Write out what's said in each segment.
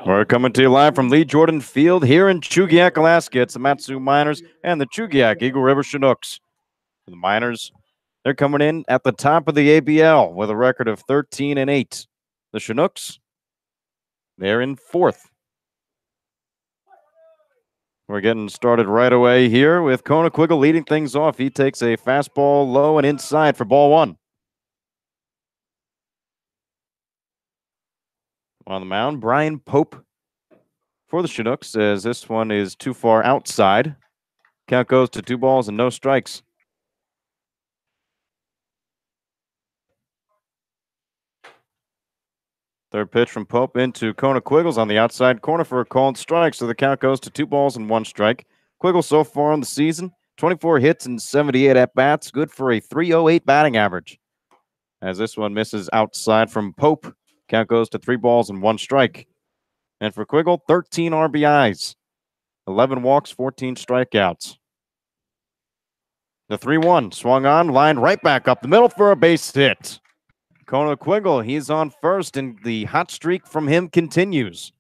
We're coming to you live from Lee Jordan Field here in Chugiak, Alaska. It's the Mat-Su Miners and the Chugiak-Eagle River Chinooks. The Miners, they're coming in at the top of the ABL with a record of 13-8. The Chinooks, they're in fourth. We're getting started right away here with Chugiak-Eagle leading things off. He takes a fastball low and inside for ball one. On the mound, Brian Pope for the Chinooks says this one is too far outside. Count goes to 2 balls and no strikes. Third pitch from Pope into Chugiak-Eagle's on the outside corner for a called strike, so the count goes to 2 balls and 1 strike. Chugiak so far on the season, 24 hits and 78 at-bats, good for a .308 batting average. As this one misses outside from Pope, count goes to 3 balls and 1 strike. And for Chugiak, 13 RBIs, 11 walks, 14 strikeouts. The 3-1 swung on, lined right back up the middle for a base hit. Chugiak-Eagle, he's on first, and the hot streak from him continues.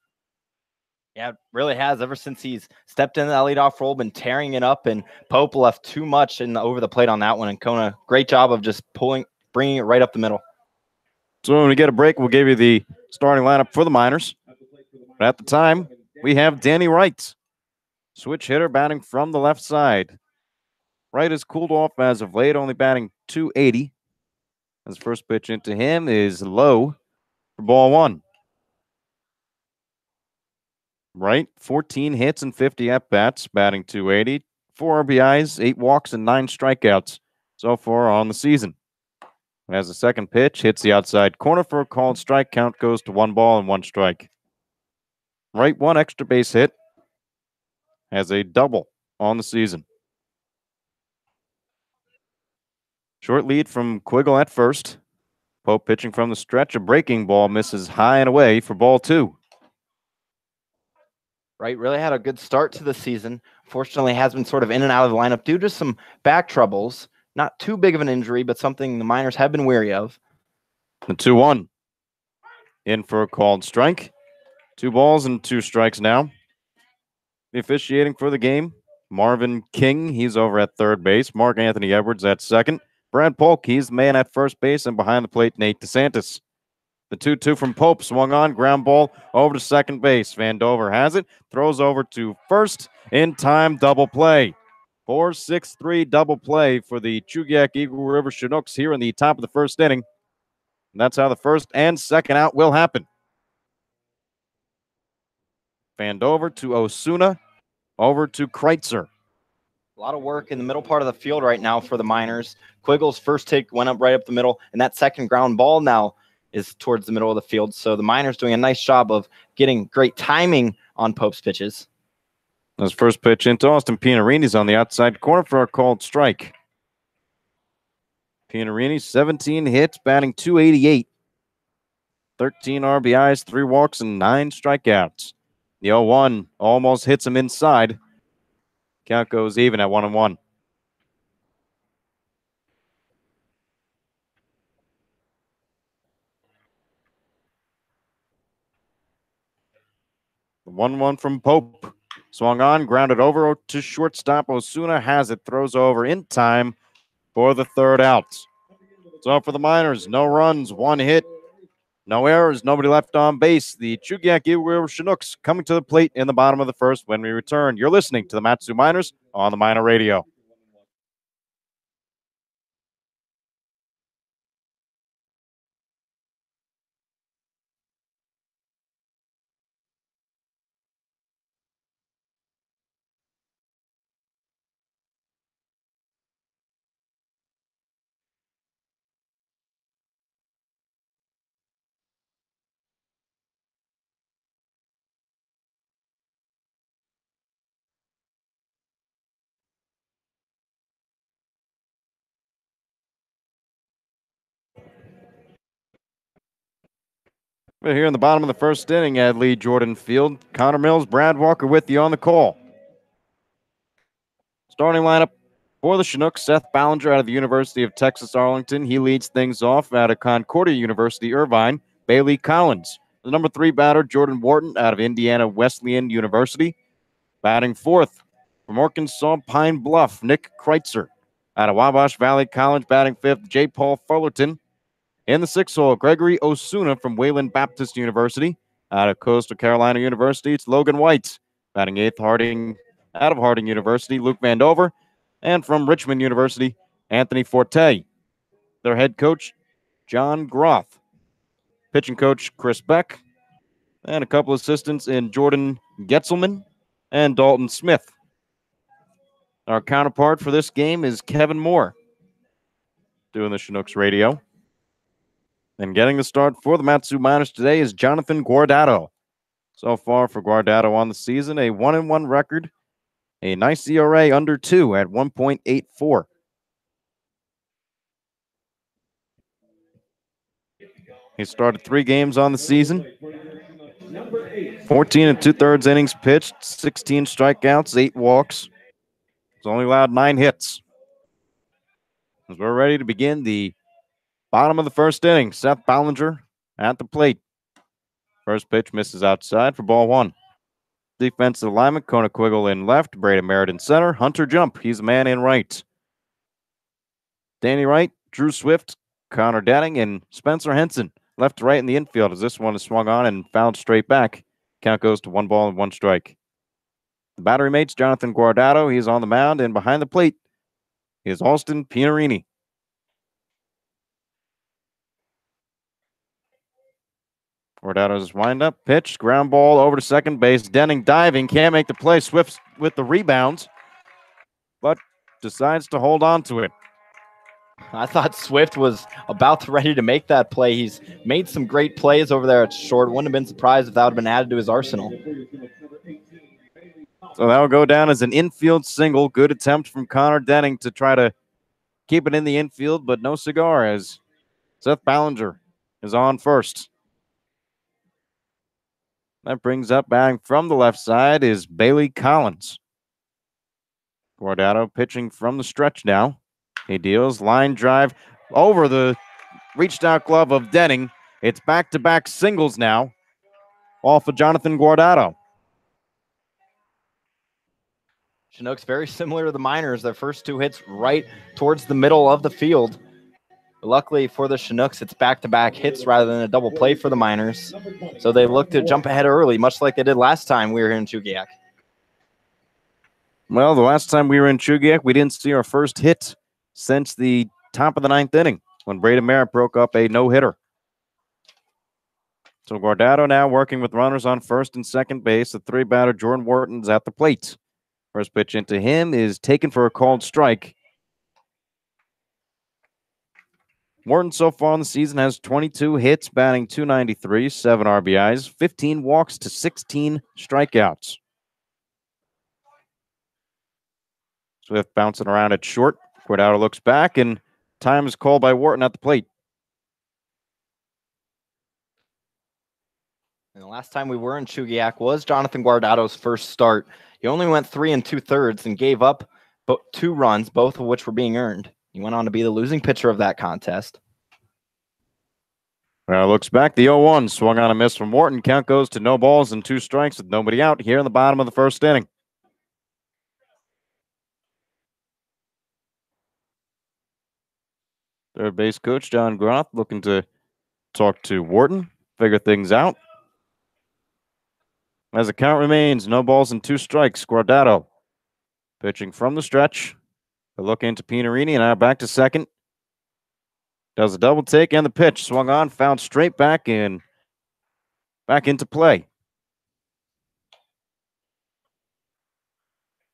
Yeah, it really has. Ever since he's stepped in that leadoff role, been tearing it up, and Pope left too much over the plate on that one. And Kona, great job of just bringing it right up the middle. So when we get a break, we'll give you the starting lineup for the Miners. But at the time, we have Danny Wright, switch hitter, batting from the left side. Wright has cooled off as of late, only batting .280. His first pitch into him is low for ball one. Wright, 14 hits and 50 at-bats, batting .280, 4 RBIs, 8 walks, and 9 strikeouts so far on the season. As the second pitch hits the outside corner for a called strike, count goes to 1 ball and 1 strike. Wright, 1 extra base hit, has a double on the season. Short lead from Chugiak at first. Pope pitching from the stretch. A breaking ball misses high and away for ball 2. Wright really had a good start to the season. Fortunately, has been sort of in and out of the lineup due to some back troubles. Not too big of an injury, but something the Miners have been wary of. The 2-1. In for a called strike. 2 balls and 2 strikes now. The officiating for the game, Marvin King. He's over at third base. Mark Anthony Edwards at second. Brad Polk, he's the man at first base, and behind the plate, Nate DeSantis. The 2-2 from Pope swung on, ground ball over to second base. Van Dover has it, throws over to first, in time, double play. 4-6-3 double play for the Chugiak-Eagle River Chinooks here in the top of the first inning. And that's how the first and second out will happen. Van Dover to Osuna, over to Kreitzer. A lot of work in the middle part of the field right now for the Miners. Chugiak's first take went up right up the middle, and that second ground ball now is towards the middle of the field. So the Miners doing a nice job of getting great timing on Pope's pitches. His first pitch into Austin Pianarini's on the outside corner for a called strike. Pianarini, 17 hits, batting .288. 13 RBIs, 3 walks, and 9 strikeouts. The 0-1 almost hits him inside. Count goes even at 1-1. The 1-1 from Pope. Swung on, grounded over to shortstop. Osuna has it, throws over in time for the third out. So for the Miners, no runs, 1 hit, no errors, nobody left on base. The Chugiak-Eagle River Chinooks coming to the plate in the bottom of the first. When we return, you're listening to the Mat-Su Miners on the Miner Radio. We're here in the bottom of the first inning at Lee Jordan Field. Connor Mills, Brad Walker with you on the call. Starting lineup for the Chinooks, Seth Ballinger out of the University of Texas Arlington. He leads things off out of Concordia University, Irvine. Bailey Collins. The number 3 batter, Jordan Wharton out of Indiana Wesleyan University. Batting fourth from Arkansas Pine Bluff, Nick Kreitzer. Out of Wabash Valley College, batting fifth, J. Paul Fullerton. In the 6th hole, Gregory Osuna from Wayland Baptist University. Out of Coastal Carolina University, it's Logan White. Batting 8th, out of Harding University, Luke Vandover. And from Richmond University, Anthony Forte. Their head coach, John Groth. Pitching coach, Chris Beck. And a couple assistants in Jordan Getzelman and Dalton Smith. Our counterpart for this game is Kevin Moore, doing the Chinooks radio. And getting the start for the Mat-Su Miners today is Jonathan Guardado. So far for Guardado on the season, a 1-1 record, a nice ERA under 2 at 1.84. He started 3 games on the season. 14 2/3 innings pitched, 16 strikeouts, 8 walks. He's only allowed 9 hits. As we're ready to begin the bottom of the first inning, Seth Ballinger at the plate. First pitch misses outside for ball 1. Defensive lineman, Chugiak-Eagle in left, Braden Merritt in center, Hunter Jump, he's a man in right. Danny Wright, Drew Swift, Connor Denning, and Spencer Henson left to right in the infield as this one is swung on and fouled straight back. Count goes to 1 ball and 1 strike. The battery mates, Jonathan Guardado, he's on the mound, and behind the plate is Austin Pianarini. Guardado's windup, pitch, ground ball over to second base. Denning diving, can't make the play. Swift with the rebound, but decides to hold on to it. I thought Swift was ready to make that play. He's made some great plays over there at short. Wouldn't have been surprised if that would have been added to his arsenal. So that will go down as an infield single. Good attempt from Connor Denning to try to keep it in the infield, but no cigar as Seth Ballinger is on first. That brings up batting from the left side is Bailey Collins. Guardado pitching from the stretch now. He deals line drive over the reached out glove of Denning. It's back-to-back singles now off of Jonathan Guardado. Chinooks very similar to the Miners. Their first 2 hits right towards the middle of the field. But luckily for the Chinooks, it's back-to-back hits rather than a double play for the Miners. So they look to jump ahead early, much like they did last time we were here in Chugiak. Well, the last time we were in Chugiak, we didn't see our first hit since the top of the 9th inning when Braden Merritt broke up a no-hitter. So Guardado now working with runners on first and second base. The 3-batter Jordan Wharton's at the plate. First pitch into him is taken for a called strike. Wharton so far in the season has 22 hits, batting .293, 7 RBIs, 15 walks to 16 strikeouts. Swift bouncing around at short. Guardado looks back, and time is called by Wharton at the plate. And the last time we were in Chugiak was Jonathan Guardado's first start. He only went 3 2/3 and gave up 2 runs, both of which were being earned. He went on to be the losing pitcher of that contest. Looks back. The 0-1 swung on a miss from Wharton. Count goes to no balls and 2 strikes with nobody out here in the bottom of the first inning. Third base coach John Groth looking to talk to Wharton, figure things out. As the count remains, no balls and 2 strikes. Guardado pitching from the stretch. The look into Pianarini, and now back to second. Does a double take and the pitch. Swung on, fouled straight back and back into play.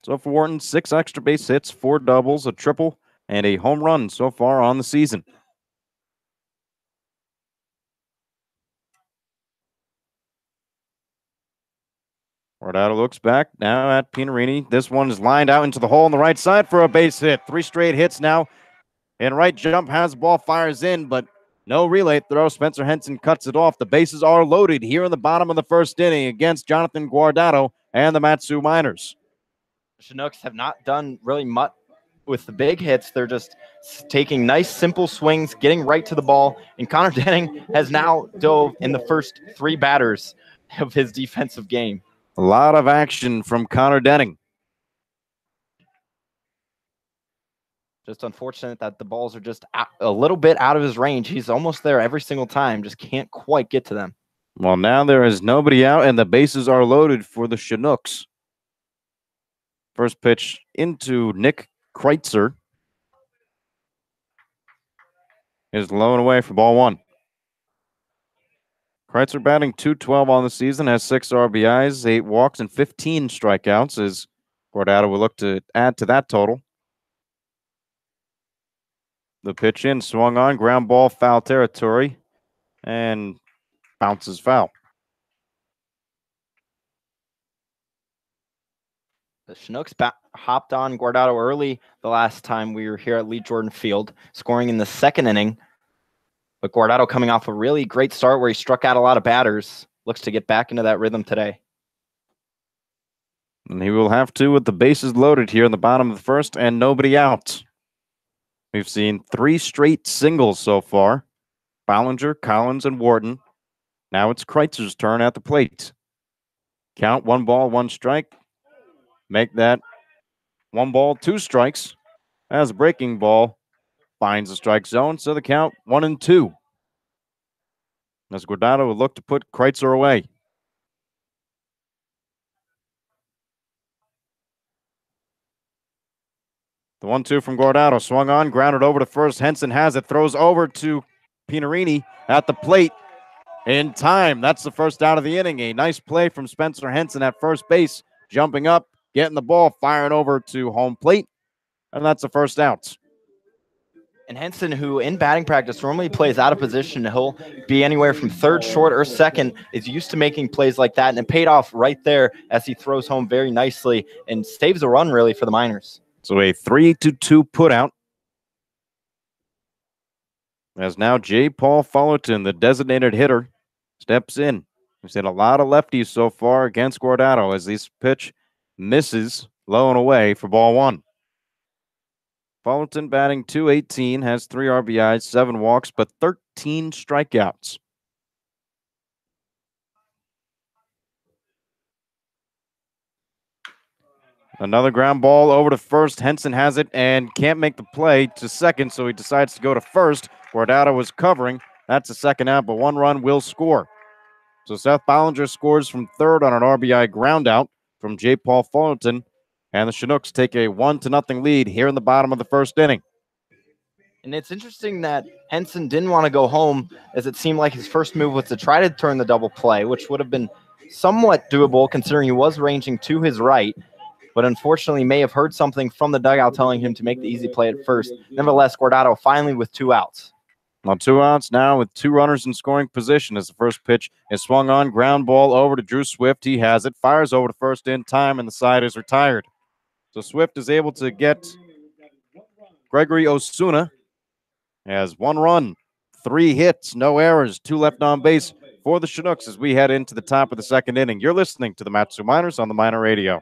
So for Wharton, 6 extra base hits, 4 doubles, a triple, and a home run so far on the season. Guardado looks back now at Pianarini. This one is lined out into the hole on the right side for a base hit. 3 straight hits now. And right jump has the ball, fires in, but no relay throw. Spencer Henson cuts it off. The bases are loaded here in the bottom of the first inning against Jonathan Guardado and the Mat-Su Miners. Chinooks have not done really much with the big hits, they're just taking nice, simple swings, getting right to the ball. And Connor Denning has now dove in the first 3 batters of his defensive game. A lot of action from Connor Denning. Just unfortunate that the balls are just a little bit out of his range. He's almost there every single time, just can't quite get to them. Well, now there is nobody out, and the bases are loaded for the Chinooks. First pitch into Nick Kreitzer is low and away for ball 1. Kreitzer batting .212 on the season, has 6 RBIs, 8 walks, and 15 strikeouts, as Guardado will look to add to that total. The pitch in, swung on, ground ball, foul territory, and bounces foul. The Chinooks hopped on Guardado early the last time we were here at Lee Jordan Field, scoring in the 2nd inning. But Guardado coming off a really great start where he struck out a lot of batters, looks to get back into that rhythm today. And he will have to with the bases loaded here in the bottom of the 1st and nobody out. We've seen 3 straight singles so far. Ballinger, Collins, and Wharton. Now it's Kreitzer's turn at the plate. Count 1 ball, 1 strike. Make that 1 ball, 2 strikes. As a breaking ball finds the strike zone, so the count 1-2. As Guardado will look to put Kreitzer away. The 1-2 from Guardado, swung on, grounded over to first. Henson has it, throws over to Pinarini at the plate in time. That's the first out of the inning. A nice play from Spencer Henson at first base, jumping up, getting the ball, firing over to home plate, and that's the first out. And Henson, who in batting practice normally plays out of position, he'll be anywhere from 3rd, short, or 2nd, is used to making plays like that, and it paid off right there as he throws home very nicely and saves a run really for the Miners. So a 3-2 putout. As now J. Paul Fullerton, the designated hitter, steps in. We've seen a lot of lefties so far against Guardado as this pitch misses low and away for ball 1. Fullerton batting .218, has 3 RBIs, 7 walks, but 13 strikeouts. Another ground ball over to first. Henson has it and can't make the play to second, so he decides to go to first. Guardado was covering. That's a 2nd out, but 1 run will score. So Seth Ballinger scores from 3rd on an RBI ground out from J. Paul Fullerton, and the Chinooks take a 1-0 lead here in the bottom of the 1st inning. And it's interesting that Henson didn't want to go home, as it seemed like his first move was to try to turn the double play, which would have been somewhat doable considering he was ranging to his right, but unfortunately may have heard something from the dugout telling him to make the easy play at first. Nevertheless, Guardado finally with 2 outs. Well, 2 outs now with 2 runners in scoring position as the first pitch is swung on. Ground ball over to Drew Swift. He has it, fires over to first in time, and the side is retired. So Swift is able to get Gregory Osuna. Has 1 run, 3 hits, no errors, 2 left on base for the Chinooks as we head into the top of the 2nd inning. You're listening to the Matsu Miners on the Miner Radio.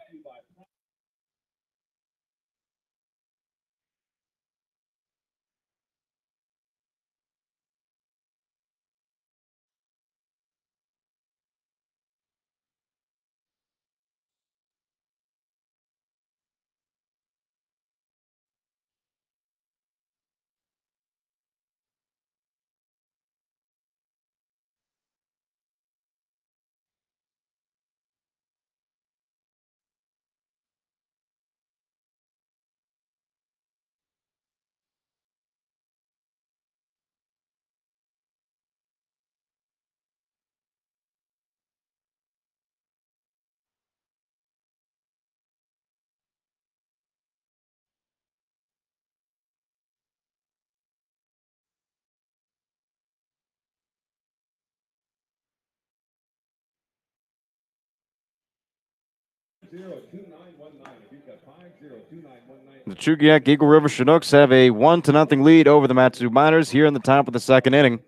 The Chugiak-Eagle River Chinooks have a 1-0 lead over the Matsu Miners here in the top of the 2nd inning.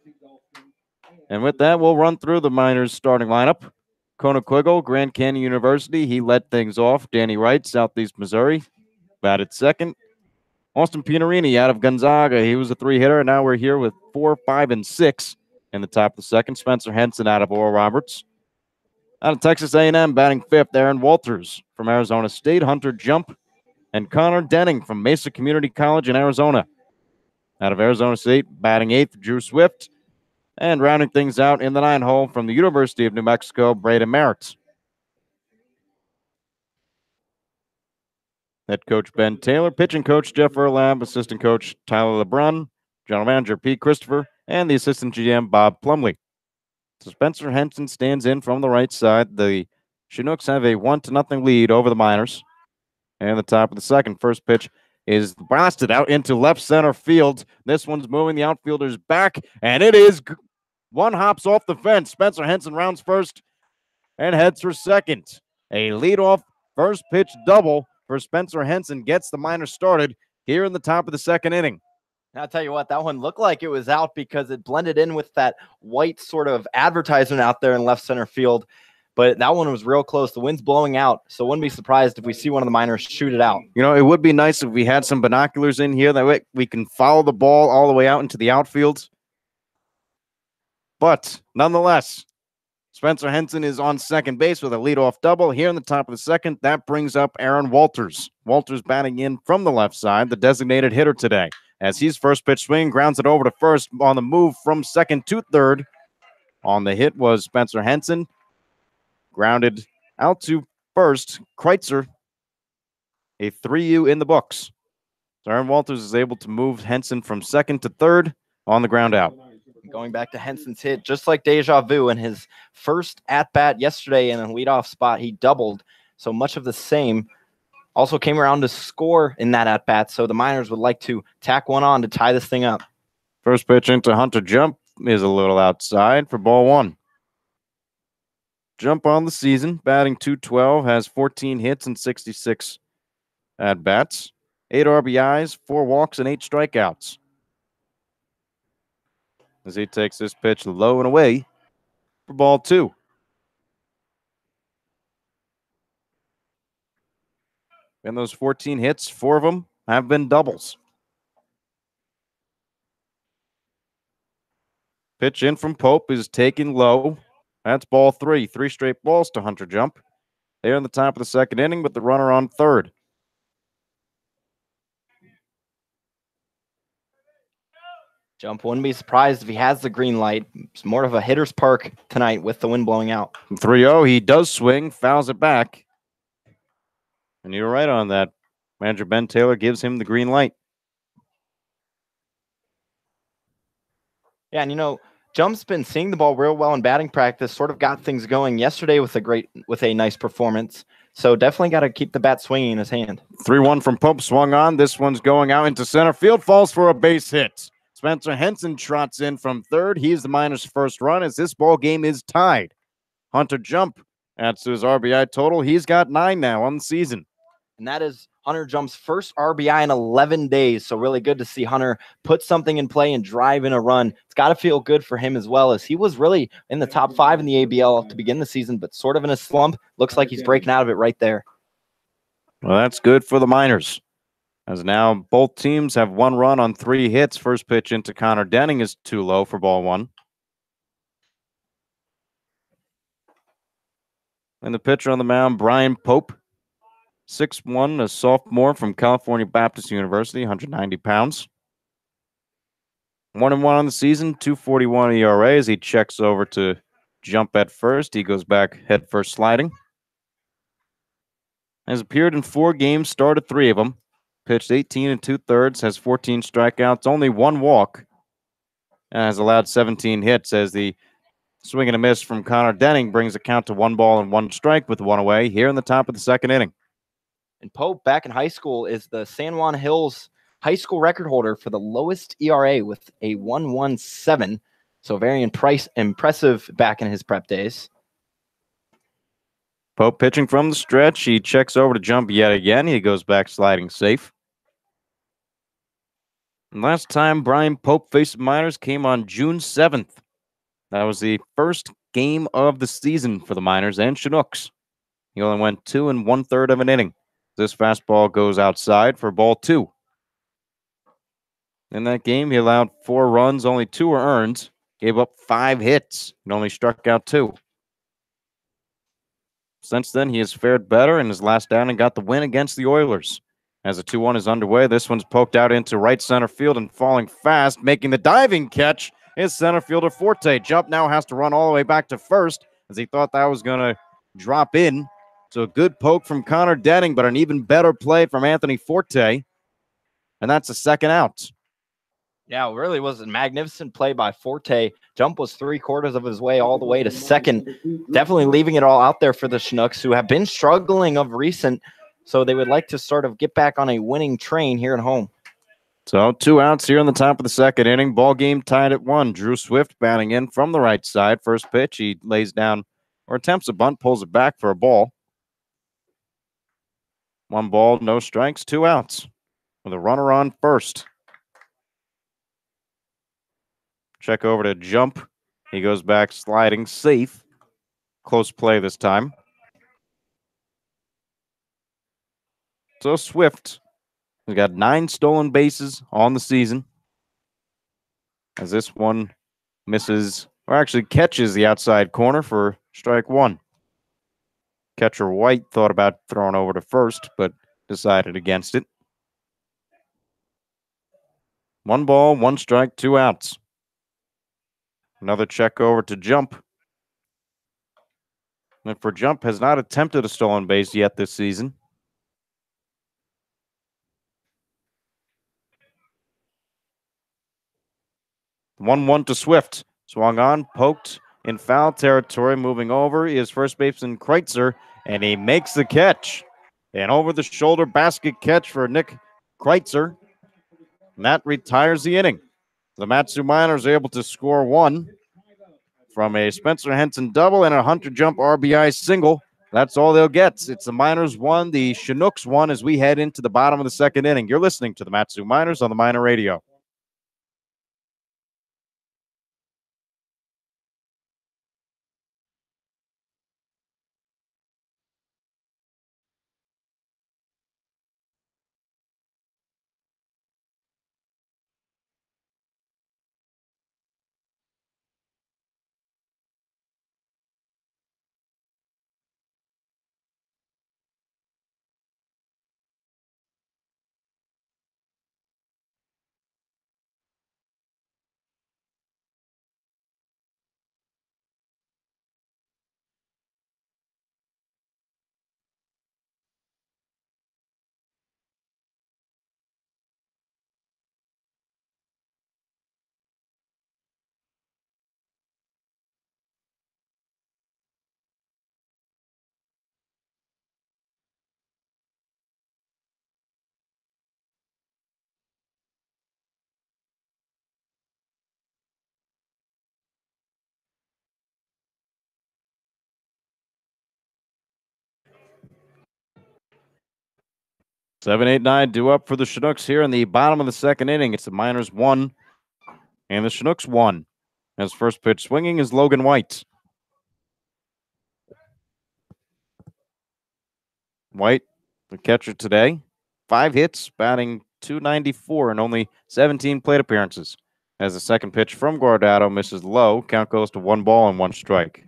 And with that, we'll run through the Miners starting lineup. Conequiggle, Grand Canyon University, he led things off. Danny Wright, Southeast Missouri, batted 2nd. Austin Pianarini out of Gonzaga. He was a three-hitter. Now we're here with 4, 5, and 6 in the top of the second. Spencer Henson out of Oral Roberts. Out of Texas A&M, batting fifth, Aaron Walters from Arizona State. Hunter Jump and Connor Denning from Mesa Community College in Arizona. Out of Arizona State, batting eighth, Drew Swift. And rounding things out in the 9 hole from the University of New Mexico, Braden Merritt. Head coach Ben Taylor, pitching coach Jeff Erlab, assistant coach Tyler LeBrun, general manager Pete Christopher, and the assistant GM Bob Plumley. So Spencer Henson stands in from the right side. The Chinooks have a 1-0 lead over the Miners. And the top of the second, first pitch is blasted out into left center field. This one's moving the outfielders back, and it is one hops off the fence. Spencer Henson rounds first and heads for second. A leadoff first pitch double for Spencer Henson gets the Miners started here in the top of the second inning. I'll tell you what, that one looked like it was out because it blended in with that white sort of advertisement out there in left center field. But that one was real close. The wind's blowing out, so wouldn't be surprised if we see one of the Miners shoot it out. You know, it would be nice if we had some binoculars in here. That way we can follow the ball all the way out into the outfield. But nonetheless, Spencer Henson is on second base with a leadoff double here in the top of the second. That brings up Aaron Walters. Walters batting in from the left side, the designated hitter today. As he's first pitch swing, grounds it over to first on the move from second to third. On the hit was Spencer Henson. Grounded out to first. Kreitzer, a 3-U in the books. So Aaron Walters is able to move Henson from second to third on the ground out. Going back to Henson's hit, just like deja vu in his first at-bat yesterday in a leadoff spot, he doubled. So much of the same. Also came around to score in that at-bat, so the Miners would like to tack one on to tie this thing up. First pitch into Hunter Jump is a little outside for ball one. Jump on the season, batting .212, has 14 hits and 66 at-bats, 8 RBIs, 4 walks, and 8 strikeouts. As he takes this pitch low and away for ball two. In those 14 hits, 4 of them have been doubles. Pitch in from Pope is taken low. That's ball 3. 3 straight balls to Hunter Jump. They're in the top of the second inning with the runner on third. Jump wouldn't be surprised if he has the green light. It's more of a hitter's park tonight with the wind blowing out. 3-0, he does swing, fouls it back. And you're right on that. Manager Ben Taylor gives him the green light. Yeah, and you know, Jump's been seeing the ball real well in batting practice, sort of got things going yesterday with a nice performance. So definitely got to keep the bat swinging in his hand. 3-1 from Pope, swung on. This one's going out into center field, falls for a base hit. Spencer Henson trots in from third. He's the Miners' first run as this ball game is tied. Hunter Jump adds to his RBI total. He's got 9 now on the season. And that is Hunter Jump's first RBI in 11 days. So really good to see Hunter put something in play and drive in a run. It's got to feel good for him as well, as he was really in the top 5 in the ABL to begin the season, but sort of in a slump. Looks like he's breaking out of it right there. Well, that's good for the Miners, as now both teams have 1 run on 3 hits. First pitch into Connor Denning is too low for ball 1. And the pitcher on the mound, Brian Pope, 6'1", a sophomore from California Baptist University, 190 pounds. 1-1 on the season, 2.41 ERA as he checks over to Jump at first. He goes back head first sliding. Has appeared in 4 games, started 3 of them. Pitched 18 2/3, has 14 strikeouts, only 1 walk, and has allowed 17 hits as the swing and a miss from Connor Denning brings the count to 1 ball and 1 strike with 1 away here in the top of the second inning. And Pope, back in high school, is the San Juan Hills high school record holder for the lowest ERA with a 1.17. So very impressive back in his prep days. Pope pitching from the stretch. He checks over to Jump yet again. He goes back sliding safe. And last time Brian Pope faced the Miners came on June 7th. That was the first game of the season for the Miners and Chinooks. He only went 2 1/3 of an inning. This fastball goes outside for ball 2. In that game, he allowed 4 runs, only 2 were earned, gave up 5 hits, and only struck out 2. Since then, he has fared better in his last outing, got the win against the Oilers. As the 2-1 is underway, this one's poked out into right center field and falling fast, making the diving catch is center fielder Forte. Jump now has to run all the way back to first as he thought that was going to drop in. So a good poke from Connor Denning, but an even better play from Anthony Forte. And that's a second out. Yeah, it really was a magnificent play by Forte. Jump was 3/4 of his way all the way to second. Definitely leaving it all out there for the Chinooks, who have been struggling of recent. So they would like to sort of get back on a winning train here at home. So 2 outs here in the top of the second inning. Ball game tied at 1. Drew Swift batting in from the right side. First pitch, he lays down or attempts a bunt, pulls it back for a ball. 1 ball, no strikes, 2 outs with a runner on first. Check over to Jump. He goes back sliding, safe. Close play this time. So Swift has got 9 stolen bases on the season. As this one misses, or actually catches the outside corner for strike 1. Catcher White thought about throwing over to first, but decided against it. 1 ball, 1 strike, 2 outs. Another check over to Jump. And for Jump, has not attempted a stolen base yet this season. The 1-1 to Swift. Swung on, poked in foul territory. Moving over is first baseman Kreitzer, and he makes the catch. An over-the-shoulder basket catch for Nick Kreitzer. And that retires the inning. The Matsu Miners are able to score 1 from a Spencer Henson double and a Hunter Jump RBI single. That's all they'll get. It's the Miners 1, the Chinooks 1 as we head into the bottom of the second inning. You're listening to the Matsu Miners on the Miner Radio. Seven, 8, 9 due up for the Chinooks here in the bottom of the second inning. It's the Miners 1 and the Chinooks 1. As first pitch swinging is Logan White. White, the catcher today, 5 hits, batting .294 and only 17 plate appearances. As the second pitch from Guardado misses low, count goes to 1 ball and 1 strike.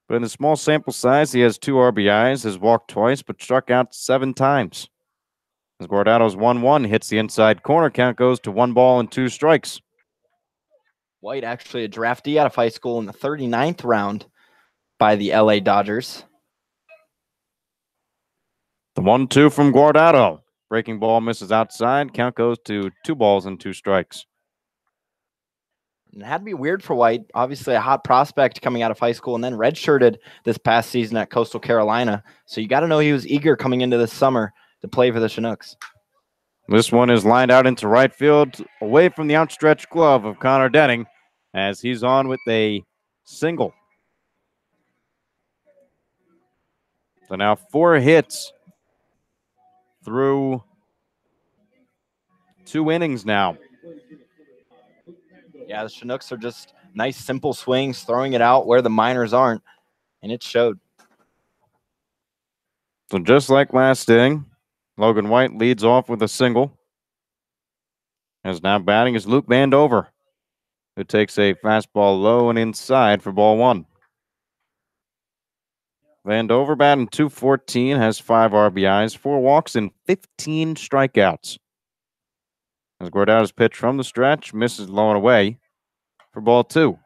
But in the small sample size, he has 2 RBIs, has walked twice, but struck out 7 times. As Guardado's 1-1 hits the inside corner, count goes to 1 ball and 2 strikes. White actually a draftee out of high school in the 39th round by the LA Dodgers. The 1-2 from Guardado. Breaking ball misses outside. Count goes to 2 balls and 2 strikes. It had to be weird for White. Obviously a hot prospect coming out of high school and then redshirted this past season at Coastal Carolina. So you got to know he was eager coming into this summer to play for the Chinooks. This one is lined out into right field, away from the outstretched glove of Connor Denning, as he's on with a single. So now 4 hits through 2 innings now. Yeah, the Chinooks are just nice, simple swings, throwing it out where the Miners aren't, and it showed. So just like last inning, Logan White leads off with a single. As now batting is Luke Vandover, who takes a fastball low and inside for ball one. Vandover batting .214, has 5 RBIs, 4 walks, and 15 strikeouts. As Guardado's pitch from the stretch misses low and away for ball two.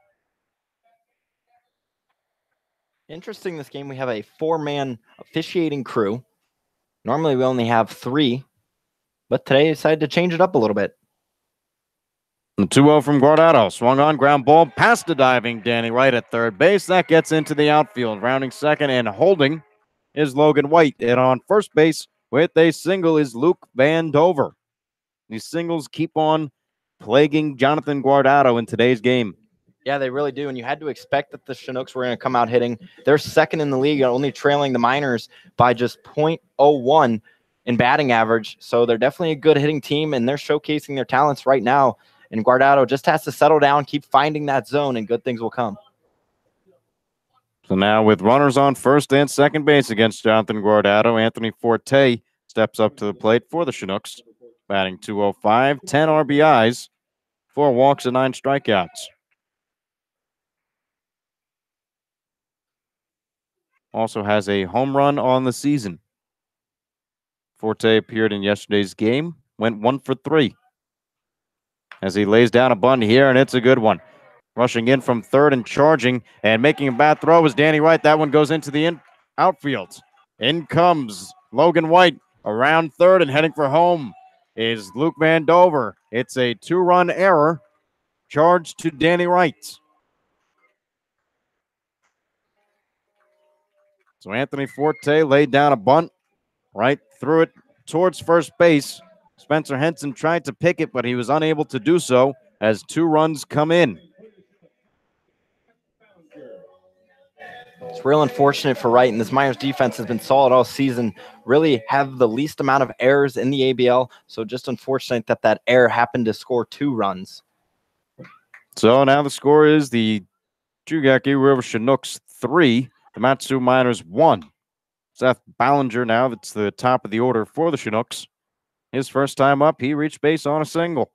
Interesting, this game we have a 4-man officiating crew. Normally we only have 3, but today I decided to change it up a little bit. The 2-0 from Guardado. Swung on, ground ball past the diving Danny Wright at third base. That gets into the outfield. Rounding second and holding is Logan White. And on first base with a single is Luke Vandover. These singles keep on plaguing Jonathan Guardado in today's game. Yeah, they really do. And you had to expect that the Chinooks were going to come out hitting. They're second in the league, only trailing the Miners by just .01 in batting average. So they're definitely a good hitting team, and they're showcasing their talents right now. And Guardado just has to settle down, keep finding that zone, and good things will come. So now with runners on first and second base against Jonathan Guardado, Anthony Forte steps up to the plate for the Chinooks. Batting .205, 10 RBIs, 4 walks, and 9 strikeouts. Also has a home run on the season. Forte appeared in yesterday's game, went 1 for 3. As he lays down a bunt here, and it's a good one. Rushing in from third and charging and making a bad throw is Danny Wright. That one goes into the outfield. In comes Logan White around third, and heading for home is Luke Vandover. It's a 2-run error charged to Danny Wright. So Anthony Forte laid down a bunt, right threw it towards first base. Spencer Henson tried to pick it, but he was unable to do so as 2 runs come in. It's real unfortunate for Wright, and this Miners defense has been solid all season. Really have the least amount of errors in the ABL, so just unfortunate that error happened to score 2 runs. So now the score is the Chugiak-Eagle River Chinooks 3, the Matsu Miners 1. Seth Ballinger now, that's the top of the order for the Chinooks. His first time up, he reached base on a single.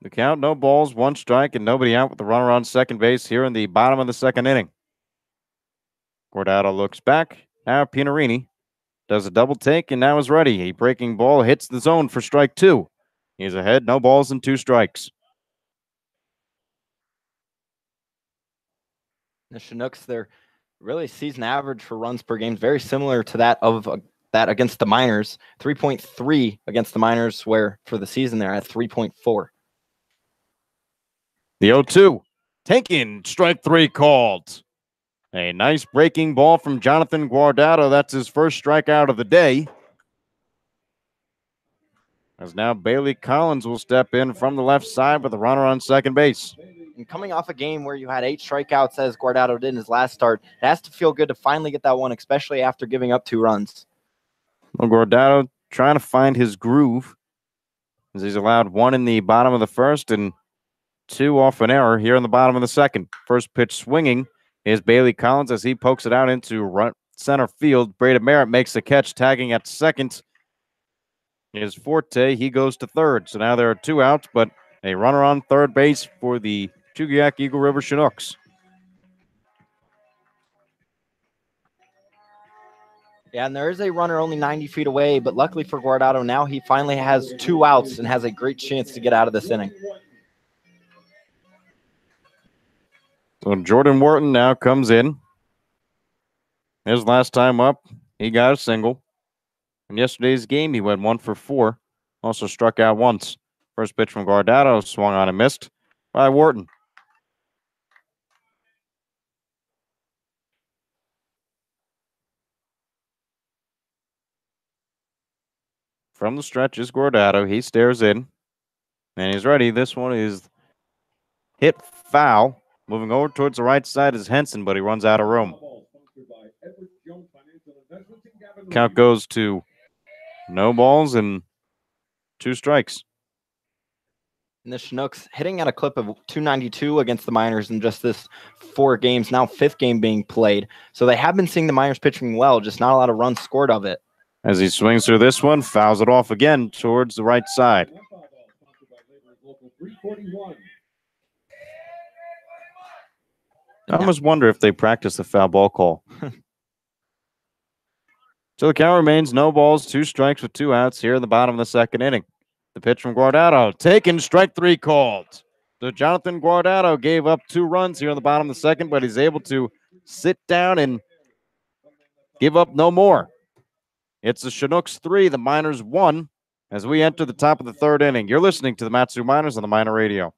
The count, no balls, 1 strike, and nobody out with the runner on second base here in the bottom of the second inning. Guardado looks back. Now Pinarini does a double take and now is ready. A breaking ball hits the zone for strike 2. He's ahead, no balls and 2 strikes. The Chinooks, their really season average for runs per game is very similar to that of that against the Miners. 3.3 against the Miners, where for the season they're at 3.4. The 0-2. Taken, strike 3 called. A nice breaking ball from Jonathan Guardado. That's his first strikeout of the day. As now Bailey Collins will step in from the left side with a runner on second base. And coming off a game where you had 8 strikeouts as Guardado did in his last start, it has to feel good to finally get that one, especially after giving up 2 runs. Well, Guardado trying to find his groove as he's allowed 1 in the bottom of the first and 2 off an error here in the bottom of the second. First pitch swinging is Bailey Collins as he pokes it out into center field. Braden Merritt makes the catch, tagging at second is Forte. He goes to third. So now there are 2 outs, but a runner on third base for the Chugiak-Eagle River Chinooks. Yeah, and there is a runner only 90 feet away, but luckily for Guardado, now he finally has 2 outs and has a great chance to get out of this inning. So Jordan Wharton now comes in. His last time up, he got a single. In yesterday's game, he went 1 for 4. Also struck out once. First pitch from Guardado swung on and missed by Wharton. From the stretch is Guardado. He stares in, and he's ready. This one is hit foul. Moving over towards the right side is Henson, but he runs out of room. Count goes to no balls and 2 strikes. And the Chinooks hitting at a clip of 292 against the Miners in just this 4 games, now 5th game being played. So they have been seeing the Miners pitching well, just not a lot of runs scored of it. As he swings through this one, fouls it off again towards the right side. I almost wonder if they practice the foul ball call. So the count remains no balls, 2 strikes with 2 outs here in the bottom of the 2nd inning. The pitch from Guardado, taken, strike 3 called. So Jonathan Guardado gave up 2 runs here in the bottom of the 2nd, but he's able to sit down and give up no more. It's the Chinooks 3, the Miners 1, as we enter the top of the 3rd inning. You're listening to the Mat-Su Miners on the Miner Radio.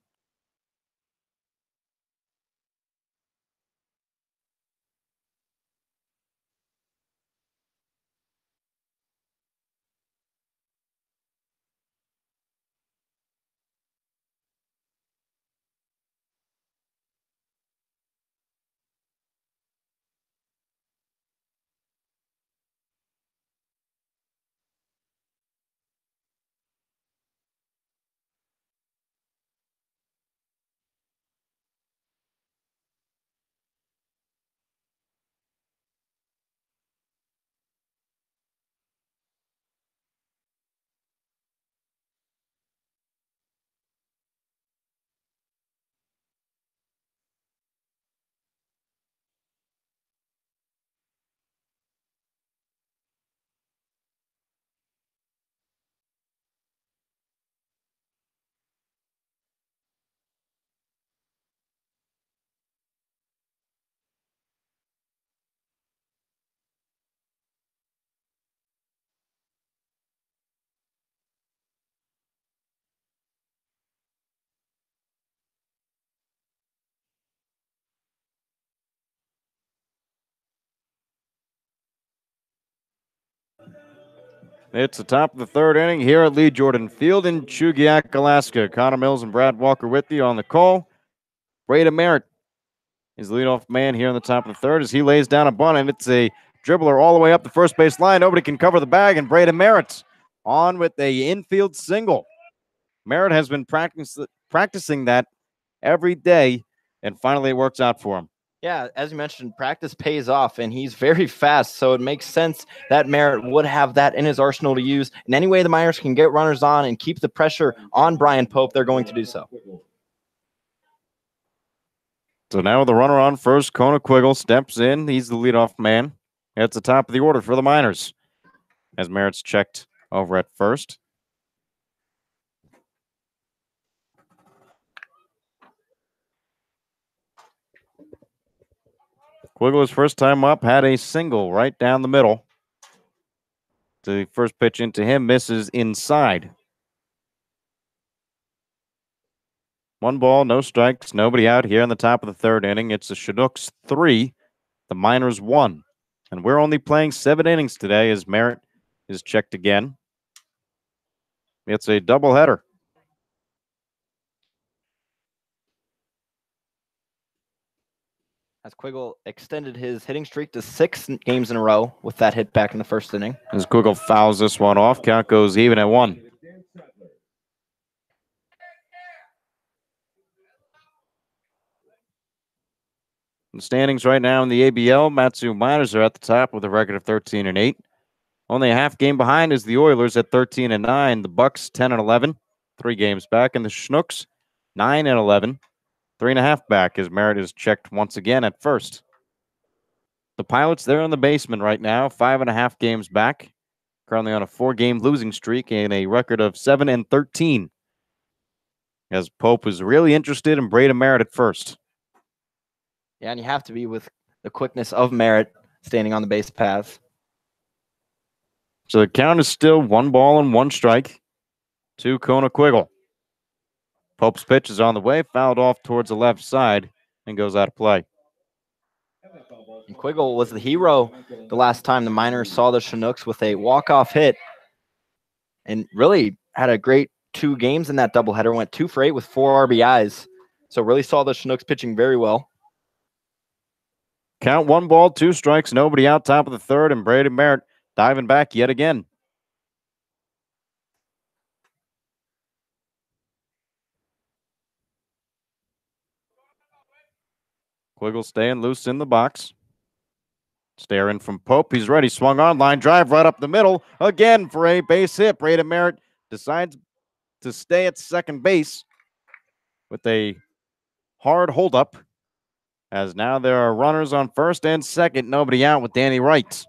It's the top of the 3rd inning here at Lee Jordan Field in Chugiak, Alaska. Connor Mills and Brad Walker with you on the call. Braden Merritt is the leadoff man here in the top of the 3rd as he lays down a bunt, and it's a dribbler all the way up the first base line. Nobody can cover the bag, and Braden Merritt on with a infield single. Merritt has been practicing that every day, and finally it works out for him. Yeah, as you mentioned, practice pays off, and he's very fast, so it makes sense that Merritt would have that in his arsenal to use. And any way the Miners can get runners on and keep the pressure on Brian Pope, they're going to do so. So now with the runner on first, Chugiak-Eagle steps in. He's the leadoff man. At the top of the order for the Miners, as Merritt's checked over at first. Chugiak-Eagle's first time up had a single right down the middle. The first pitch into him misses inside. 1 ball, no strikes, nobody out here in the top of the 3rd inning. It's the Chinooks 3, the Miners 1. And we're only playing 7 innings today as Merritt is checked again. It's a doubleheader. As Chugiak-Eagle extended his hitting streak to 6 games in a row with that hit back in the 1st inning. As Chugiak-Eagle fouls this one off, count goes even at 1. The standings right now in the ABL, Mat-Su Miners are at the top with a record of 13-8. Only a half game behind is the Oilers at 13-9. The Bucks 10-11, 3 games back, and the Chinooks 9-11. 3.5 back as Merritt is checked once again at first. The Pilots, they're in the basement right now, 5.5 games back. Currently on a 4-game losing streak and a record of 7-13. As Pope is really interested in Braden Merritt at first. Yeah, and you have to be with the quickness of Merritt standing on the base paths. So the count is still 1 ball and 1 strike to Chugiak-Eagle. Pope's pitch is on the way, fouled off towards the left side, and goes out of play. And Chugiak-Eagle was the hero the last time the Miners saw the Chinooks with a walk-off hit, and really had a great 2 games in that doubleheader. Went 2 for 8 with 4 RBIs. So really saw the Chinooks pitching very well. Count 1 ball, 2 strikes, nobody out, top of the 3rd, and Braden Merritt diving back yet again. Quiggle staying loose in the box. Staring from Pope. He's ready. Swung on. Line drive right up the middle. Again for a base hit. Brady Merritt decides to stay at second base with a hard holdup, as now there are runners on first and second. Nobody out with Danny Wright.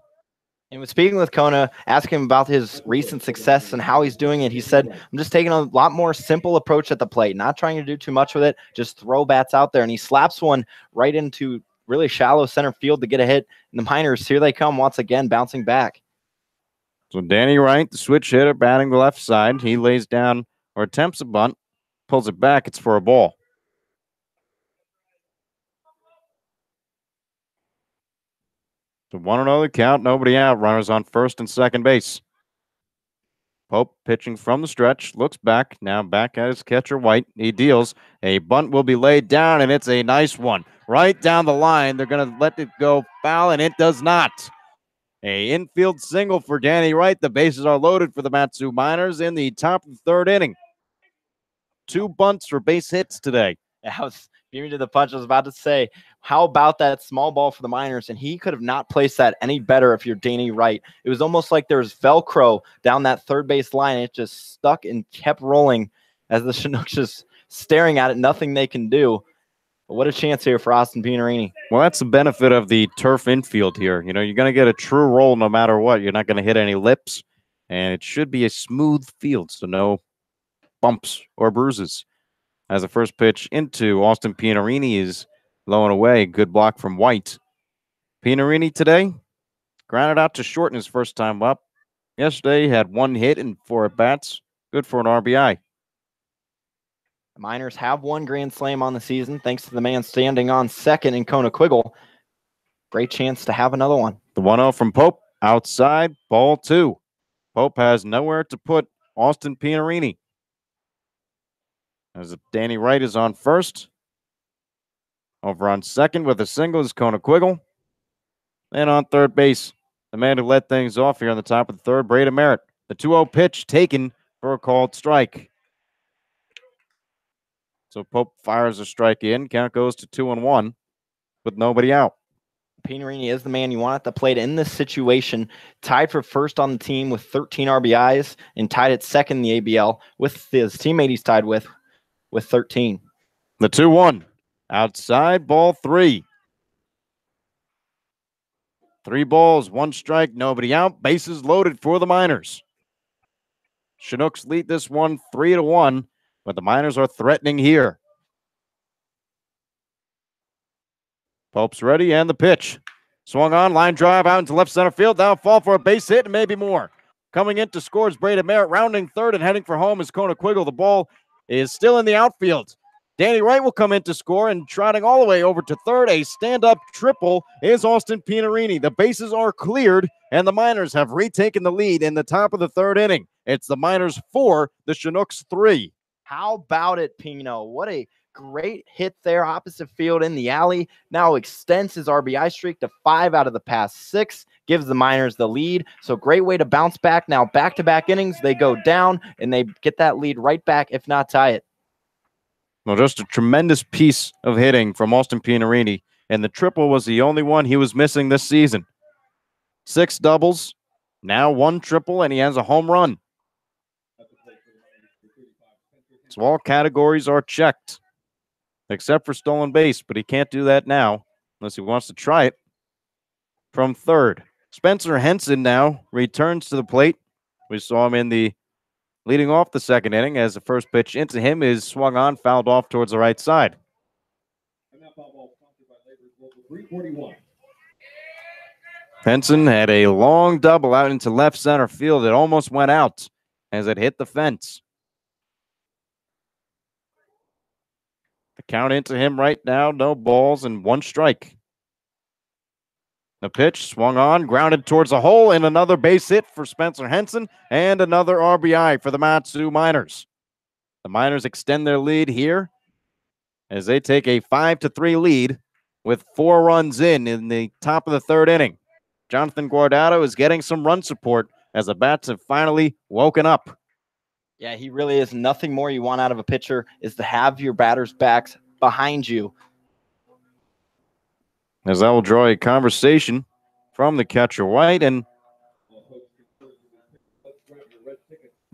And when speaking with Kona, asking him about his recent success and how he's doing it, he said, I'm just taking a lot more simple approach at the plate, not trying to do too much with it, just throw bats out there. And he slaps one right into really shallow center field to get a hit. And the Miners, here they come once again, bouncing back. So Danny Wright, the switch hitter, batting the left side. He lays down or attempts a bunt, pulls it back. It's for a ball. So 1-0 the count, nobody out. Runners on first and second base. Pope pitching from the stretch, looks back, now back at his catcher White. He deals. A bunt will be laid down, and it's a nice one. Right down the line. They're going to let it go foul, and it does not. A infield single for Danny Wright. The bases are loaded for the Mat-Su Miners in the top of the third inning. 2 bunts for base hits today. I was beat me to the punch. I was about to say, how about that small ball for the Miners? And he could have not placed that any better if you're Danny Wright. It was almost like there was Velcro down that third base line. It just stuck and kept rolling as the Chinooks just staring at it. Nothing they can do. But what a chance here for Austin Pianarini. Well, that's the benefit of the turf infield here. You know, you're going to get a true roll no matter what. You're not going to hit any lips, and it should be a smooth field, so no bumps or bruises. As the first pitch into Austin Pianarini is low and away. Good block from White. Pianarini today grounded out to short in his first time up. Yesterday he had 1 hit and 4 at-bats. Good for an RBI. The Miners have 1 grand slam on the season thanks to the man standing on second in Kona Quiggle. Great chance to have another one. The 1-0 from Pope. Outside, ball 2. Pope has nowhere to put Austin Pianarini. As Danny Wright is on first. Over on second with a single is Kona Quiggle. And on third base, the man who led things off here on the top of the third, Brady Merritt. The 2-0 pitch taken for a called strike. So Pope fires a strike in. Count goes to 2-1 with nobody out. Pianarini is the man you want at the plate in this situation. Tied for first on the team with 13 RBIs and tied at second in the ABL with his teammate he's tied with 13. The 2-1. Outside, ball 3. 3 balls, 1 strike, nobody out. Bases loaded for the Miners. Chinooks lead this one 3-1, but the Miners are threatening here. Pope's ready, and the pitch. Swung on, line drive out into left center field. Now fall for a base hit and maybe more. Coming in to score is Brady Merritt, rounding third and heading for home is Kona Quiggle. The ball is still in the outfield. Danny Wright will come in to score, and trotting all the way over to third, a stand-up triple is Austin Pianarini. The bases are cleared, and the Miners have retaken the lead in the top of the third inning. It's the Miners 4, the Chinooks 3. How about it, Pino? What a great hit there, opposite field in the alley. Now extends his RBI streak to 5 out of the past 6, gives the Miners the lead. So great way to bounce back. Now back-to-back innings, they go down, and they get that lead right back, if not tie it. Well, just a tremendous piece of hitting from Austin Pianarini, and the triple was the only one he was missing this season. 6 doubles, now 1 triple, and he has a home run. So all categories are checked, except for stolen base, but he can't do that now unless he wants to try it from third. Spencer Henson now returns to the plate. We saw him in the leading off the second inning as the first pitch into him is swung on, fouled off towards the right side. Henson had a long double out into left center field. It almost went out as it hit the fence. The count into him right now, no balls and 1 strike. The pitch swung on, grounded towards the hole, and another base hit for Spencer Henson, and another RBI for the Mat-Su Miners. The Miners extend their lead here as they take a 5-3 lead with 4 runs in the top of the third inning. Jonathan Guardado is getting some run support as the bats have finally woken up. Yeah, he really is. Nothing more you want out of a pitcher is to have your batters' backs behind you. As that will draw a conversation from the catcher White and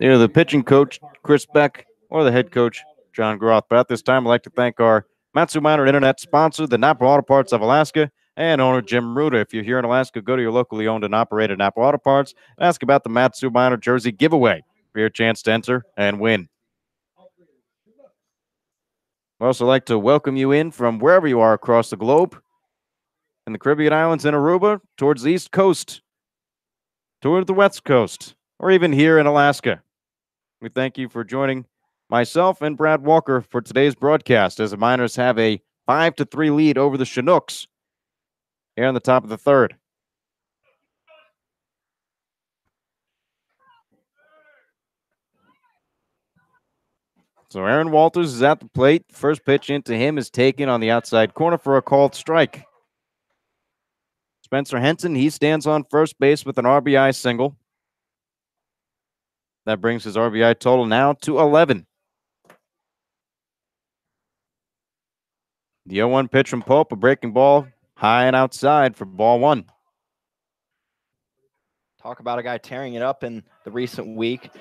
either the pitching coach Chris Beck or the head coach John Groth. But at this time, I'd like to thank our Matsu Minor Internet sponsor, the Napa Auto Parts of Alaska, and owner Jim Ruda. If you're here in Alaska, go to your locally owned and operated Napa Auto Parts and ask about the Matsu Minor jersey giveaway for your chance to enter and win. I'd also like to welcome you in from wherever you are across the globe, in the Caribbean Islands and Aruba, towards the East Coast, toward the West Coast, or even here in Alaska. We thank you for joining myself and Brad Walker for today's broadcast as the Miners have a 5-3 lead over the Chinooks here on the top of the third. So Aaron Walters is at the plate. First pitch into him is taken on the outside corner for a called strike. Spencer Henson, he stands on first base with an RBI single. That brings his RBI total now to 11. The 0-1 pitch from Pope, a breaking ball high and outside for ball one. Talk about a guy tearing it up in the recent week.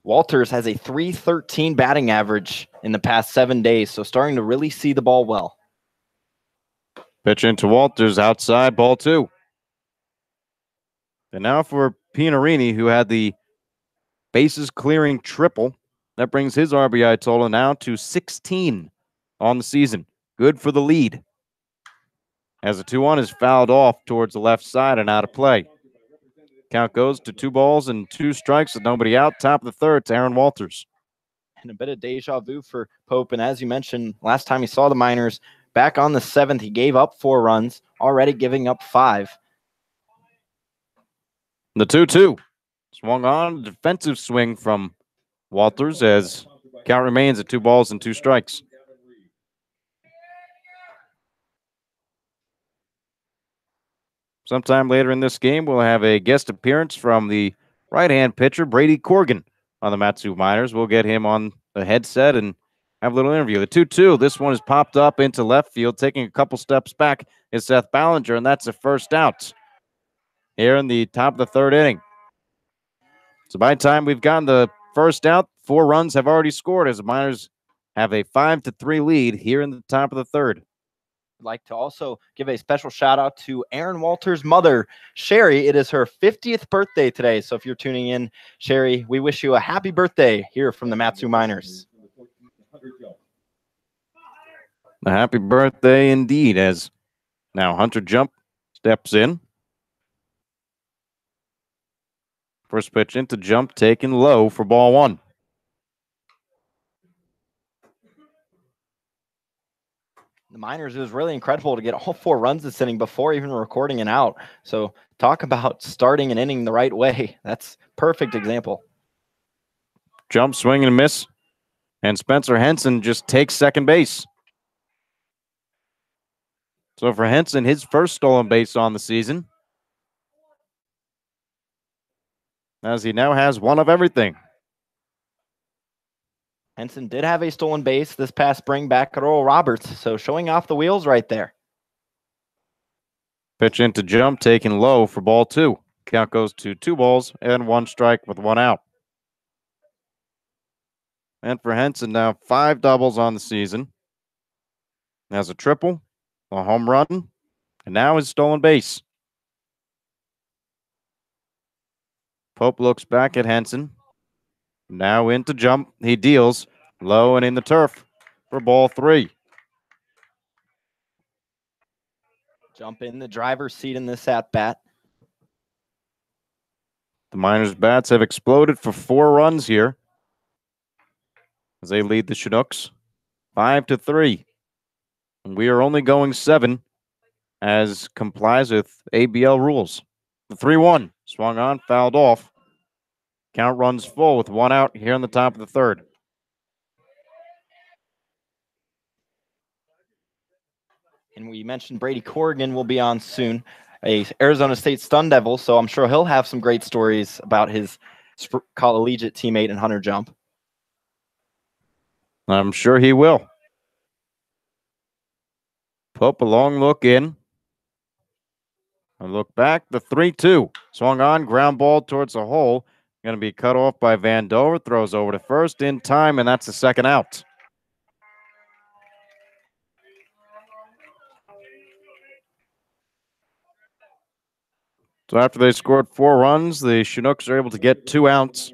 Walters has a .313 batting average in the past 7 days, so starting to really see the ball well. Pitch into Walters, outside, ball two. And now for Pinarini, who had the bases clearing triple. That brings his RBI total now to 16 on the season. Good for the lead. As the 2-1 is fouled off towards the left side and out of play. Count goes to 2 balls and 2 strikes with nobody out. Top of the third to Aaron Walters. And a bit of deja vu for Pope. And as you mentioned, last time he saw the Miners, back on the 7th, he gave up 4 runs, already giving up 5. The 2-2 swung on, a defensive swing from Walters as count remains at 2 balls and 2 strikes. Sometime later in this game, we'll have a guest appearance from the right-hand pitcher, Brady Corgan, on the Matsu Miners. We'll get him on the headset and have a little interview. The 2-2, this one is popped up into left field. Taking a couple steps back is Seth Ballinger, and that's a first out here in the top of the third inning. So by the time we've gotten the first out, 4 runs have already scored as the Miners have a 5-3 lead here in the top of the third. I'd like to also give a special shout out to Aaron Walters' mother, Sherry. It is her 50th birthday today. So if you're tuning in, Sherry, we wish you a happy birthday here from the Matsu Miners. A happy birthday indeed, as now Hunter Jump steps in. First pitch into Jump, taken low for ball one. The Miners, it was really incredible to get all 4 runs this inning before even recording an out. So talk about starting an inning the right way. That's perfect example. Jump, swing and miss. And Spencer Henson just takes second base. So for Henson, his first stolen base on the season, as he now has one of everything. Henson did have a stolen base this past spring back at Oral Roberts, so showing off the wheels right there. Pitch into Jump, taken low for ball 2. Count goes to 2 balls and 1 strike with 1 out. And for Henson, now 5 doubles on the season. Has a triple, a home run, and now his stolen base. Pope looks back at Henson. Now into Jump. He deals low and in the turf for ball 3. Jump in the driver's seat in this at-bat. The Miners' bats have exploded for 4 runs here as they lead the Chinooks 5-3. And we are only going 7 as complies with ABL rules. The 3-1 swung on, fouled off. Count runs full with 1 out here on the top of the third. And we mentioned Brady Corrigan will be on soon, a Arizona State Sun Devil, so I'm sure he'll have some great stories about his collegiate teammate in Hunter Jump. I'm sure he will. Pope, a long look in. A look back, the 3-2. Swung on, ground ball towards the hole. Going to be cut off by Van Dover. Throws over to first in time, and that's the second out. So after they scored 4 runs, the Chinooks are able to get 2 outs.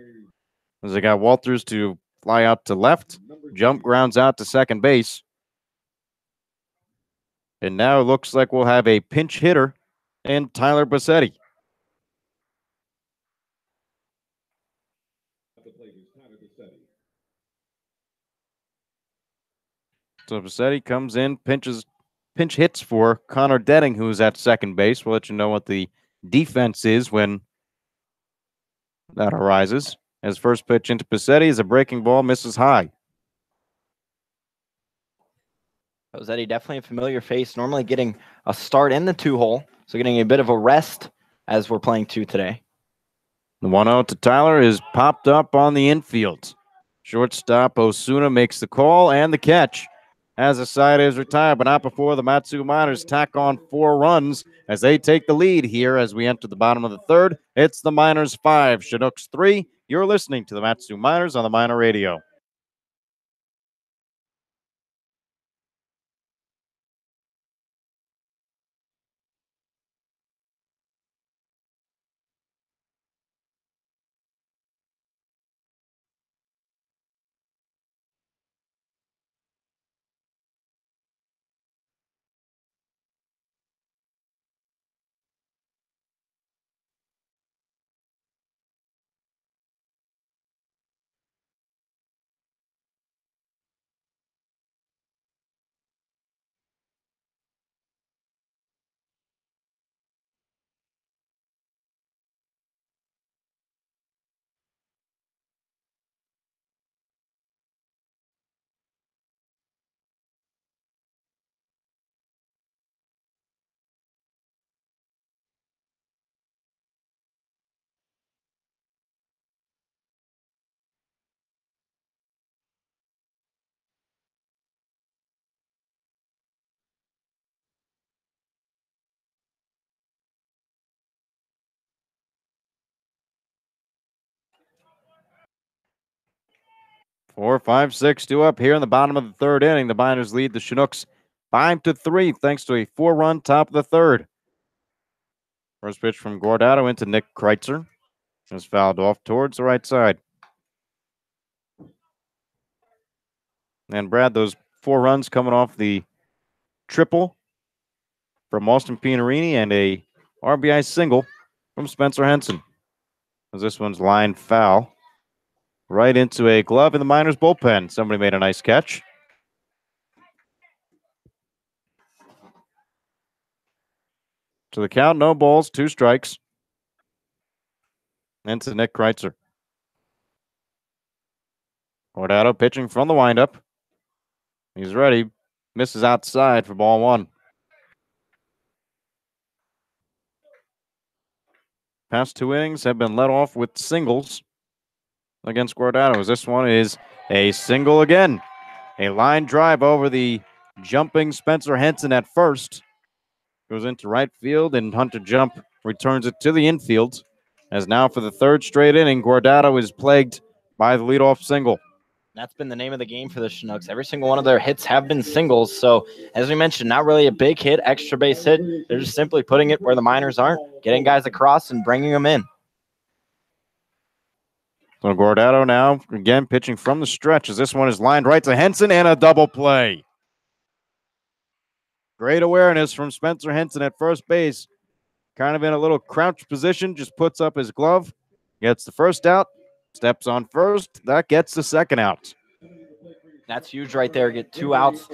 As they got Walters to fly out to left, jump grounds out to second base. And now it looks like we'll have a pinch hitter in Tyler Bassetti. So Bassetti comes in, pinch hits for Connor Detting, who's at second base. We'll let you know what the defense is when that arises. As first pitch into Bassetti is a breaking ball, misses high. Bassetti definitely a familiar face, normally getting a start in the 2-hole, so getting a bit of a rest as we're playing 2 today. The 1-0 to Tyler is popped up on the infield. Shortstop Osuna makes the call and the catch. As the side is retired, but not before the Matsu Miners tack on 4 runs as they take the lead here as we enter the bottom of the third. It's the Miners 5, Chinooks 3. You're listening to the Matsu Miners on the Miner Radio. Four, 5, 6, 2 up here in the bottom of the third inning. The Miners lead the Chinooks 5-3 thanks to a 4-run top of the third. First pitch from Guardado into Nick Kreitzer. Is fouled off towards the right side. And Brad, those 4 runs coming off the triple from Austin Pianarini and a RBI single from Spencer Henson. As this one's line foul right into a glove in the Miners bullpen. Somebody made a nice catch. To the count, no balls, 2 strikes. Into Nick Kreitzer. Guardado pitching from the windup. He's ready. Misses outside for ball 1. Past 2 innings have been led off with singles against Guardado. This one is a single again. A line drive over the jumping Spencer Henson at first. Goes into right field, and Hunter Jump returns it to the infield. As now for the 3rd straight inning, Guardado is plagued by the leadoff single. That's been the name of the game for the Chinooks. Every single one of their hits have been singles. So, as we mentioned, not really a big hit, extra base hit. They're just simply putting it where the Miners aren't, getting guys across and bringing them in. So Guardado now, again, pitching from the stretch as this one is lined right to Henson and a double play. Great awareness from Spencer Henson at first base. Kind of in a little crouch position, just puts up his glove, gets the first out, steps on first. That gets the second out. That's huge right there. Get 2 outs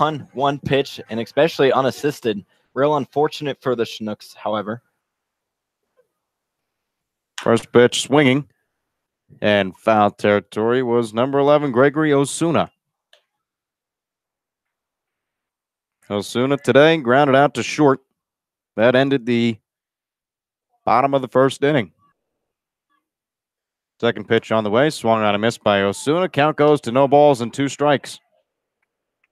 on 1 pitch, and especially unassisted. Real unfortunate for the Chinooks, however. First pitch swinging, and foul territory was number 11, Gregory Osuna. Osuna today grounded out to short. That ended the bottom of the 1st inning. Second pitch on the way, swung on a miss by Osuna. Count goes to no balls and 2 strikes.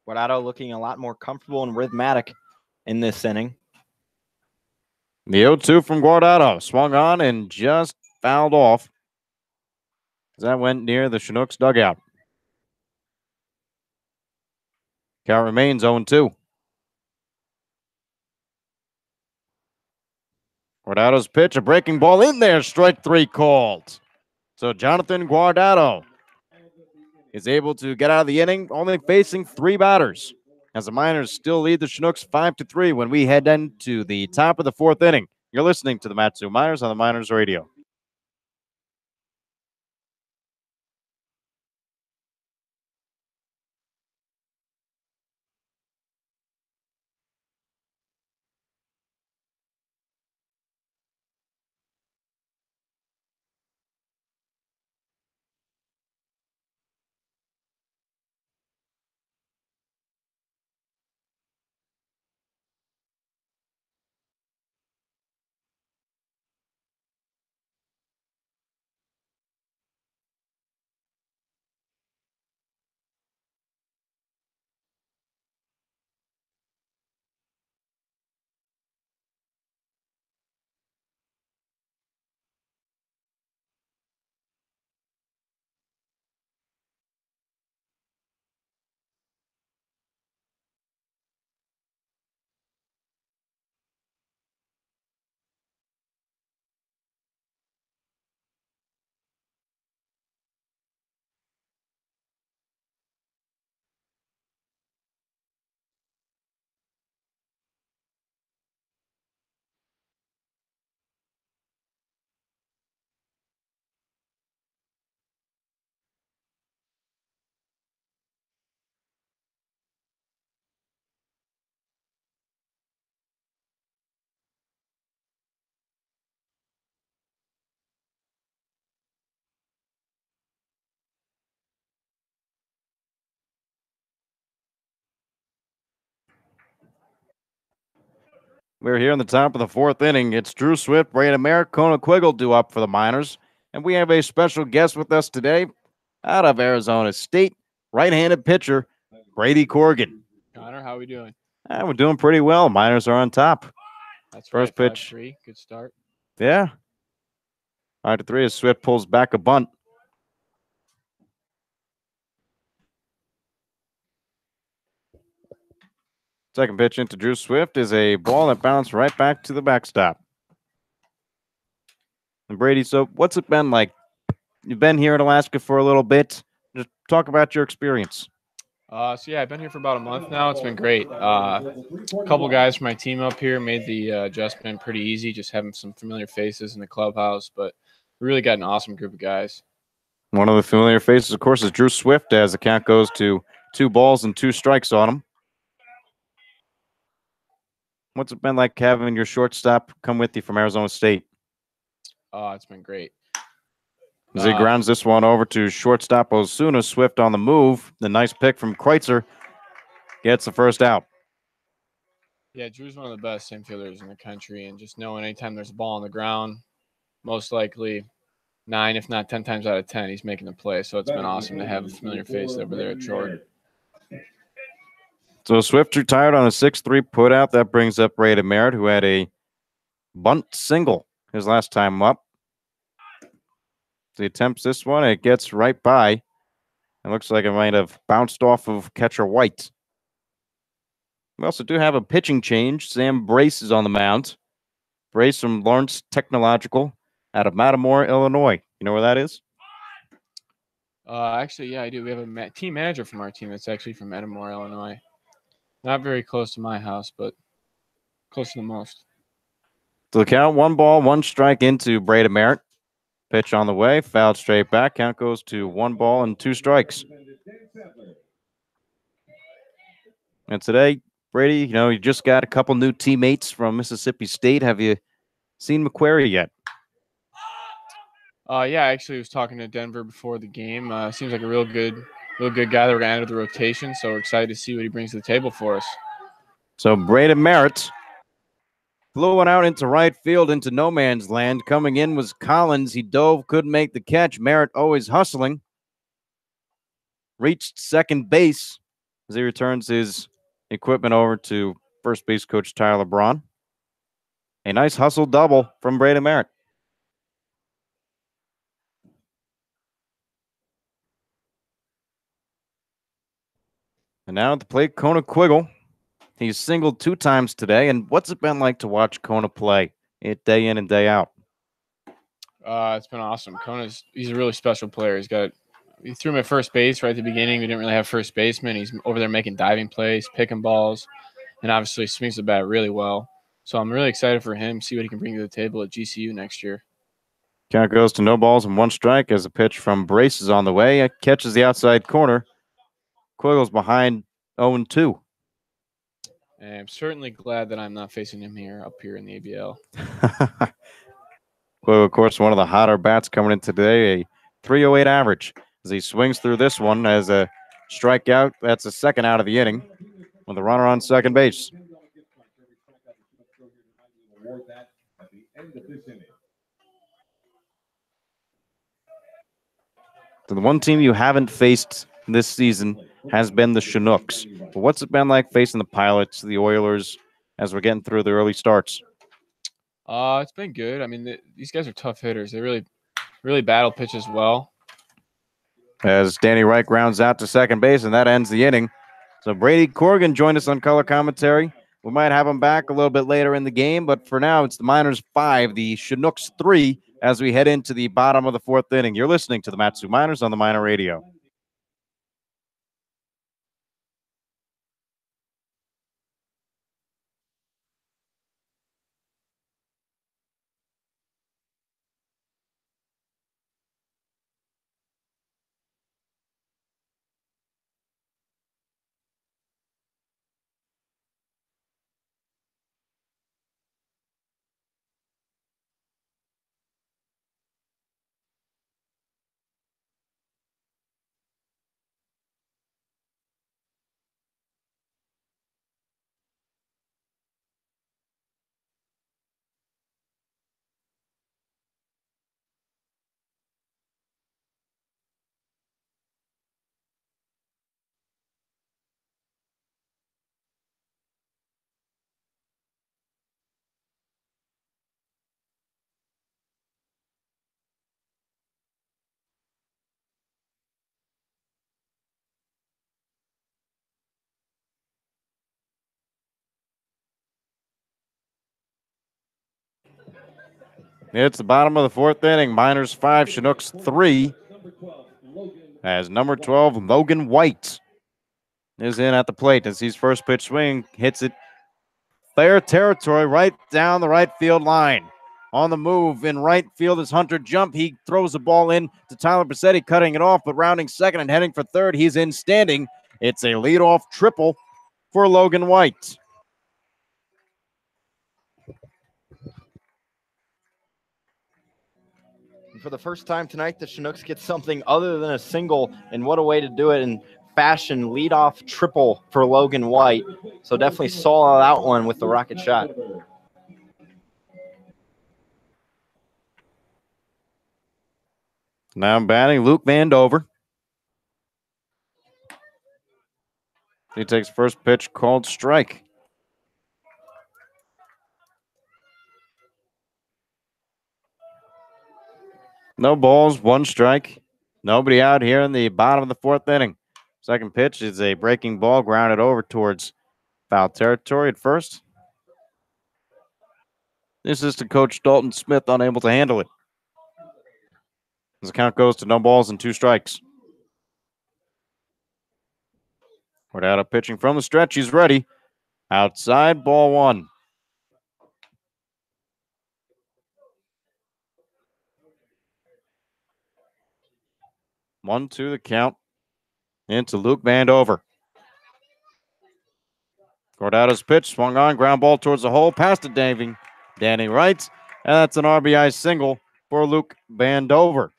Guardado looking a lot more comfortable and rhythmic in this inning. The 0-2 from Guardado. Swung on and just fouled off. That went near the Chinooks dugout. Count remains 0-2. Guardado's pitch, a breaking ball in there. Strike 3 called. So Jonathan Guardado is able to get out of the inning, only facing 3 batters. As the Miners still lead the Chinooks 5-3 when we head into the top of the 4th inning. You're listening to the Matsu Miners on the Miners Radio. We're here in the top of the 4th inning. It's Drew Swift, Brandon Merritt, Chugiak-Eagle due up for the Miners. And we have a special guest with us today out of Arizona State, right-handed pitcher, Brady Corrigan. Connor, how are we doing? We're doing pretty well. Miners are on top. That's First right, pitch. 5-3. Good start. Yeah. 5-3 as Swift pulls back a bunt. Second pitch into Drew Swift is a ball that bounced right back to the backstop. And Brady, so what's it been like? You've been here in Alaska for a little bit. Just talk about your experience. I've been here for about a month now. It's been great. A couple guys from my team up here made the adjustment pretty easy, just having some familiar faces in the clubhouse. But we really got an awesome group of guys. One of the familiar faces, of course, is Drew Swift as the count goes to 2 balls and 2 strikes on him. What's it been like having your shortstop come with you from Arizona State? It's been great. As he grounds this one over to shortstop Osuna, Swift on the move. The nice pick from Kreutzer gets the first out. Yeah, Drew's one of the best infielders in the country, and just knowing anytime there's a ball on the ground, most likely 9, if not 10 times out of 10, he's making the play. So it's been awesome to have a familiar face over there at Jordan. So Swift retired on a 6-3 putout. That brings up Brady Merritt, who had a bunt single his last time up. So he attempts this one. It gets right by. It looks like it might have bounced off of catcher White. We also do have a pitching change. Sam Brace is on the mound. Brace from Lawrence Technological out of Matamore, Illinois. You know where that is? Actually, yeah, I do. We have a team manager from our team that's actually from Matamore, Illinois. Not very close to my house, but close to the most. So the count, 1 ball, 1 strike into Brady Merritt. Pitch on the way, fouled straight back. Count goes to 1 ball and 2 strikes. And today, Brady, you just got a couple new teammates from Mississippi State. Have you seen McQuarrie yet? Yeah, I actually was talking to Denver before the game. Seems like a real good guy that we're going to enter the rotation. So we're excited to see what he brings to the table for us. So Brady Merritt flew one out into right field into no man's land. Coming in was Collins. He dove, couldn't make the catch. Merritt always hustling. Reached second base as he returns his equipment over to first base coach Tyler Braun. A nice hustle double from Brady Merritt. And now at the plate, Chugiak-Eagle. He's singled 2 times today. And what's it been like to watch Kona play it day in and day out? It's been awesome. He's a really special player. He threw him at first base right at the beginning. We didn't really have first baseman. He's over there making diving plays, picking balls, and obviously swings the bat really well. So I'm really excited for him, see what he can bring to the table at GCU next year. Count goes to no balls and 1 strike as a pitch from Brace is on the way. It catches the outside corner. Quiggle's behind 0-2. And I'm certainly glad that I'm not facing him up here in the ABL. Quiggle, of course, one of the hotter bats coming in today, a 308 average as he swings through this one as a strikeout. That's the second out of the inning with a runner on second base. So the one team you haven't faced this season has been the Chinooks. But what's it been like facing the Pilots, the Oilers, as we're getting through the early starts? It's been good. I mean, these guys are tough hitters. They really battle pitch as well. As Danny Reich rounds out to second base, and that ends the inning. So Brady Corrigan joined us on color commentary. We might have him back a little bit later in the game, but for now, it's the Miners 5, the Chinooks 3, as we head into the bottom of the 4th inning. You're listening to the Mat-Su Miners on the Miner Radio. It's the bottom of the 4th inning. Miners 5, Chinooks 3. As number 12, Logan White, is in at the plate as his first pitch swing hits it fair territory right down the right field line. On the move in right field is Hunter Jump. He throws the ball in to Tyler Bassetti, cutting it off, but rounding second and heading for third. He's in standing. It's a leadoff triple for Logan White. For the first time tonight, the Chinooks get something other than a single, and what a way to do it in fashion. Leadoff triple for Logan White. So definitely saw that one with the rocket shot. Now batting Luke Vandover. He takes first pitch, called strike. No balls, 1 strike. Nobody out here in the bottom of the 4th inning. Second pitch is a breaking ball grounded over towards foul territory at first. Assistant coach Dalton Smith unable to handle it. As the count goes to no balls and 2 strikes. Cordado pitching from the stretch. He's ready. Outside, ball 1. One, 2 the count into Luke Vandover. Cordado's pitch swung on, ground ball towards the hole, past it, Danny Wright, and that's an RBI single for Luke Vandover.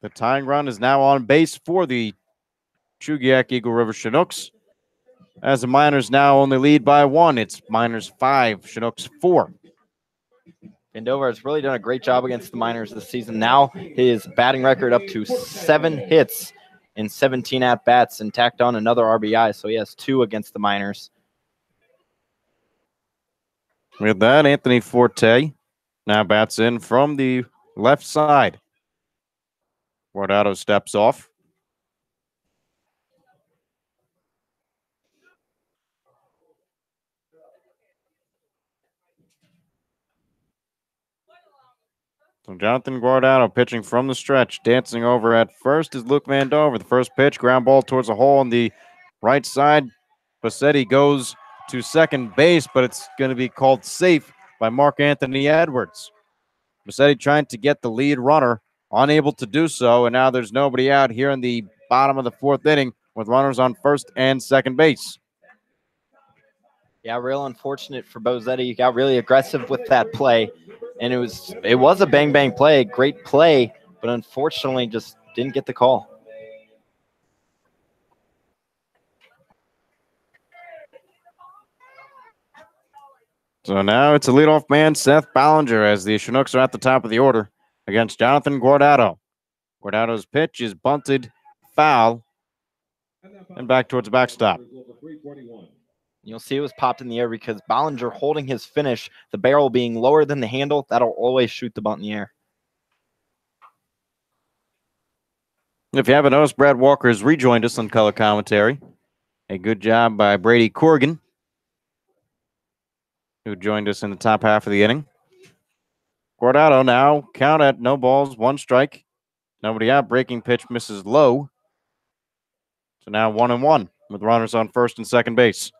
The tying run is now on base for the Chugiak-Eagle River Chinooks, as the Miners now only lead by 1. It's Miners 5, Chinooks 4. Vandover has really done a great job against the Miners this season. Now his batting record up to 7 hits in 17 at-bats and tacked on another RBI, so he has 2 against the Miners. With that, Anthony Forte now bats in from the left side. Guardado steps off. So Jonathan Guardado pitching from the stretch. Dancing over at first is Luke Vandover. The first pitch, ground ball towards a hole on the right side. Bassetti goes to second base, but it's going to be called safe by Mark Anthony Edwards. Bassetti trying to get the lead runner, unable to do so, and now there's nobody out here in the bottom of the 4th inning with runners on first and second base. Yeah, real unfortunate for Bozzetti. He got really aggressive with that play, and it was a bang-bang play, great play, but unfortunately just didn't get the call. So now it's a leadoff man, Seth Ballinger, as the Chinooks are at the top of the order against Jonathan Guardado. Guardado's pitch is bunted, foul, and back towards the backstop. You'll see it was popped in the air because Ballinger holding his finish, the barrel being lower than the handle, that'll always shoot the bunt in the air. If you haven't noticed, Brad Walker has rejoined us on color commentary. A good job by Brady Corrigan, who joined us in the top half of the inning. Guardado now count at no balls, 1 strike. Nobody out. Breaking pitch misses low. So now 1-1 with runners on first and second base.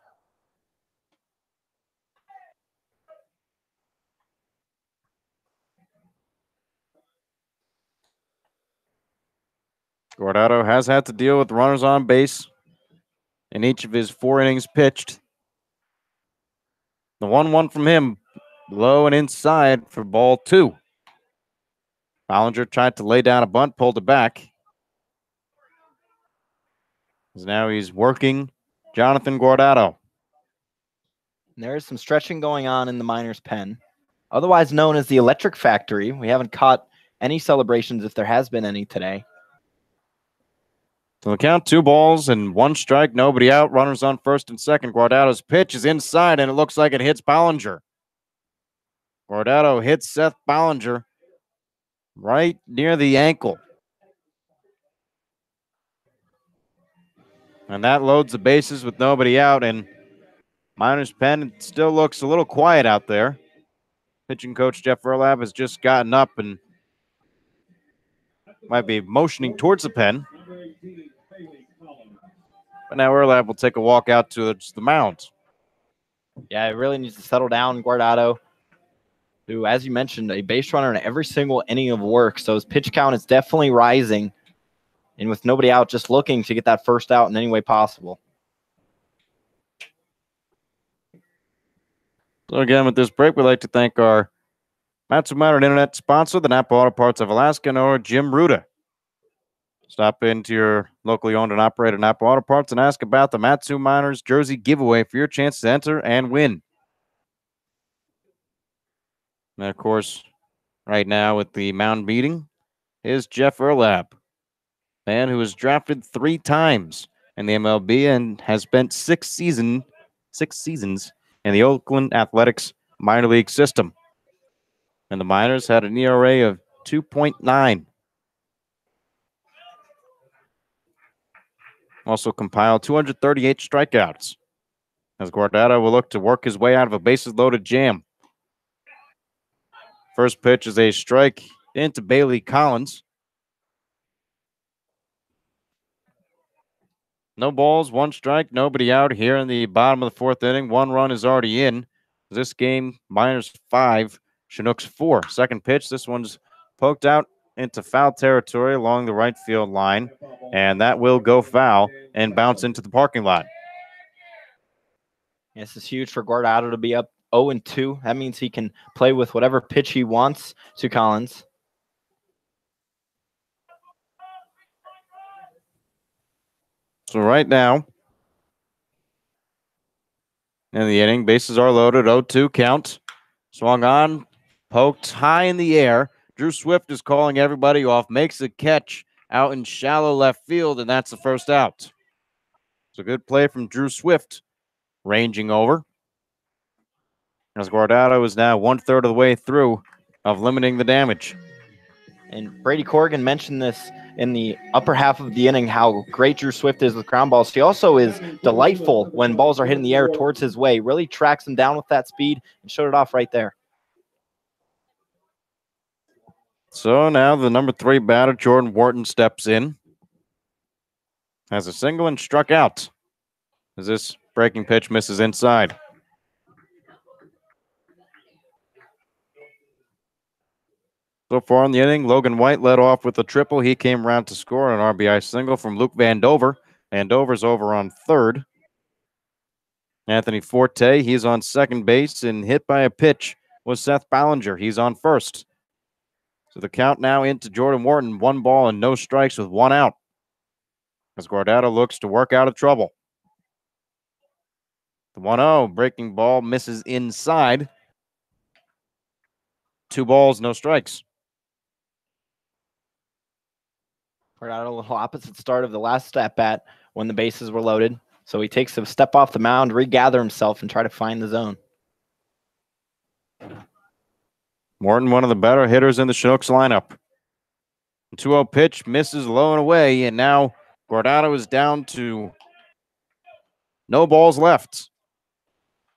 Guardado has had to deal with runners on base in each of his 4 innings pitched. The 1-1 from him, low and inside for ball 2. Ballinger tried to lay down a bunt, pulled it back. Now he's working Jonathan Guardado. And there is some stretching going on in the Miners' pen, otherwise known as the Electric Factory. We haven't caught any celebrations, if there has been any today. So the count, 2 balls and 1 strike, nobody out. Runners on first and second. Guardado's pitch is inside, and it looks like it hits Ballinger. Guardado hits Seth Ballinger right near the ankle. And that loads the bases with nobody out, and Miners' pen still looks a little quiet out there. Pitching coach Jeff Verlab has just gotten up and might be motioning towards the pen. But now Verlab will take a walk out to the mound. Yeah, it really needs to settle down. Guardado, who, as you mentioned, a base runner in every single inning of work. So his pitch count is definitely rising. And with nobody out, just looking to get that first out in any way possible. So again, with this break, we'd like to thank our Matsu Modern Internet sponsor, the Napa Auto Parts of Alaska, or Jim Ruda. Stop into your locally owned and operated Napa Auto Parts and ask about the Matsu Miners jersey giveaway for your chance to enter and win. And of course, right now with the mound meeting is Jeff Verlab, man who was drafted 3 times in the MLB and has spent 6 seasons in the Oakland Athletics minor league system. And the Miners had an ERA of 2.9. Also compiled 238 strikeouts, as Guardado will look to work his way out of a bases-loaded jam. First pitch is a strike into Bailey Collins. No balls, 1 strike, nobody out here in the bottom of the 4th inning. 1 run is already in. This game, Miners 5, Chinooks 4. Second pitch, this one's poked out into foul territory along the right field line, and that will go foul and bounce into the parking lot. This is huge for Guardado to be up 0-2. That means he can play with whatever pitch he wants to Collins. So right now, in the inning, bases are loaded, 0-2 count. Swung on, poked high in the air. Drew Swift is calling everybody off, makes a catch out in shallow left field, and that's the first out. It's a good play from Drew Swift, ranging over. As Guardado is now 1/3 of the way through of limiting the damage. And Brady Corrigan mentioned this in the upper half of the inning, how great Drew Swift is with ground balls. He also is delightful when balls are hitting the air towards his way. Really tracks them down with that speed and showed it off right there. So now the number 3 batter, Jordan Wharton, steps in. Has a single and struck out. As this breaking pitch misses inside. So far in the inning, Logan White led off with a triple. He came around to score an RBI single from Luke Vandover. Vandover's over on third. Anthony Forte, he's on second base, and hit by a pitch was Seth Ballinger. He's on first. So the count now into Jordan Wharton, 1 ball and no strikes with 1 out. As Guardado looks to work out of trouble. The 1-0 breaking ball misses inside. 2 balls, no strikes. Guardado a little opposite start of the last at bat when the bases were loaded. So he takes a step off the mound, regather himself, and try to find the zone. Morton, one of the better hitters in the Chinooks lineup. 2-0 pitch misses low and away, and now Guardado is down to no balls left.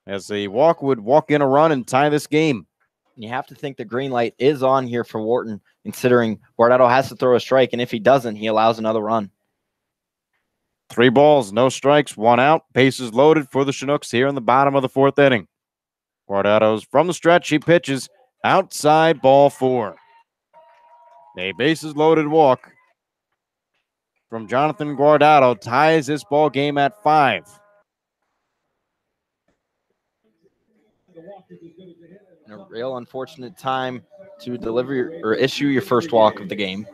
As a walk would walk in a run and tie this game. You have to think the green light is on here for Wharton, considering Guardado has to throw a strike, and if he doesn't, he allows another run. 3 balls, no strikes, 1 out. Bases loaded for the Chinooks here in the bottom of the 4th inning. Guardado's from the stretch. He pitches outside, ball 4. A bases loaded walk from Jonathan Guardado ties this ball game at 5. A real unfortunate time to deliver or issue your first walk of the game.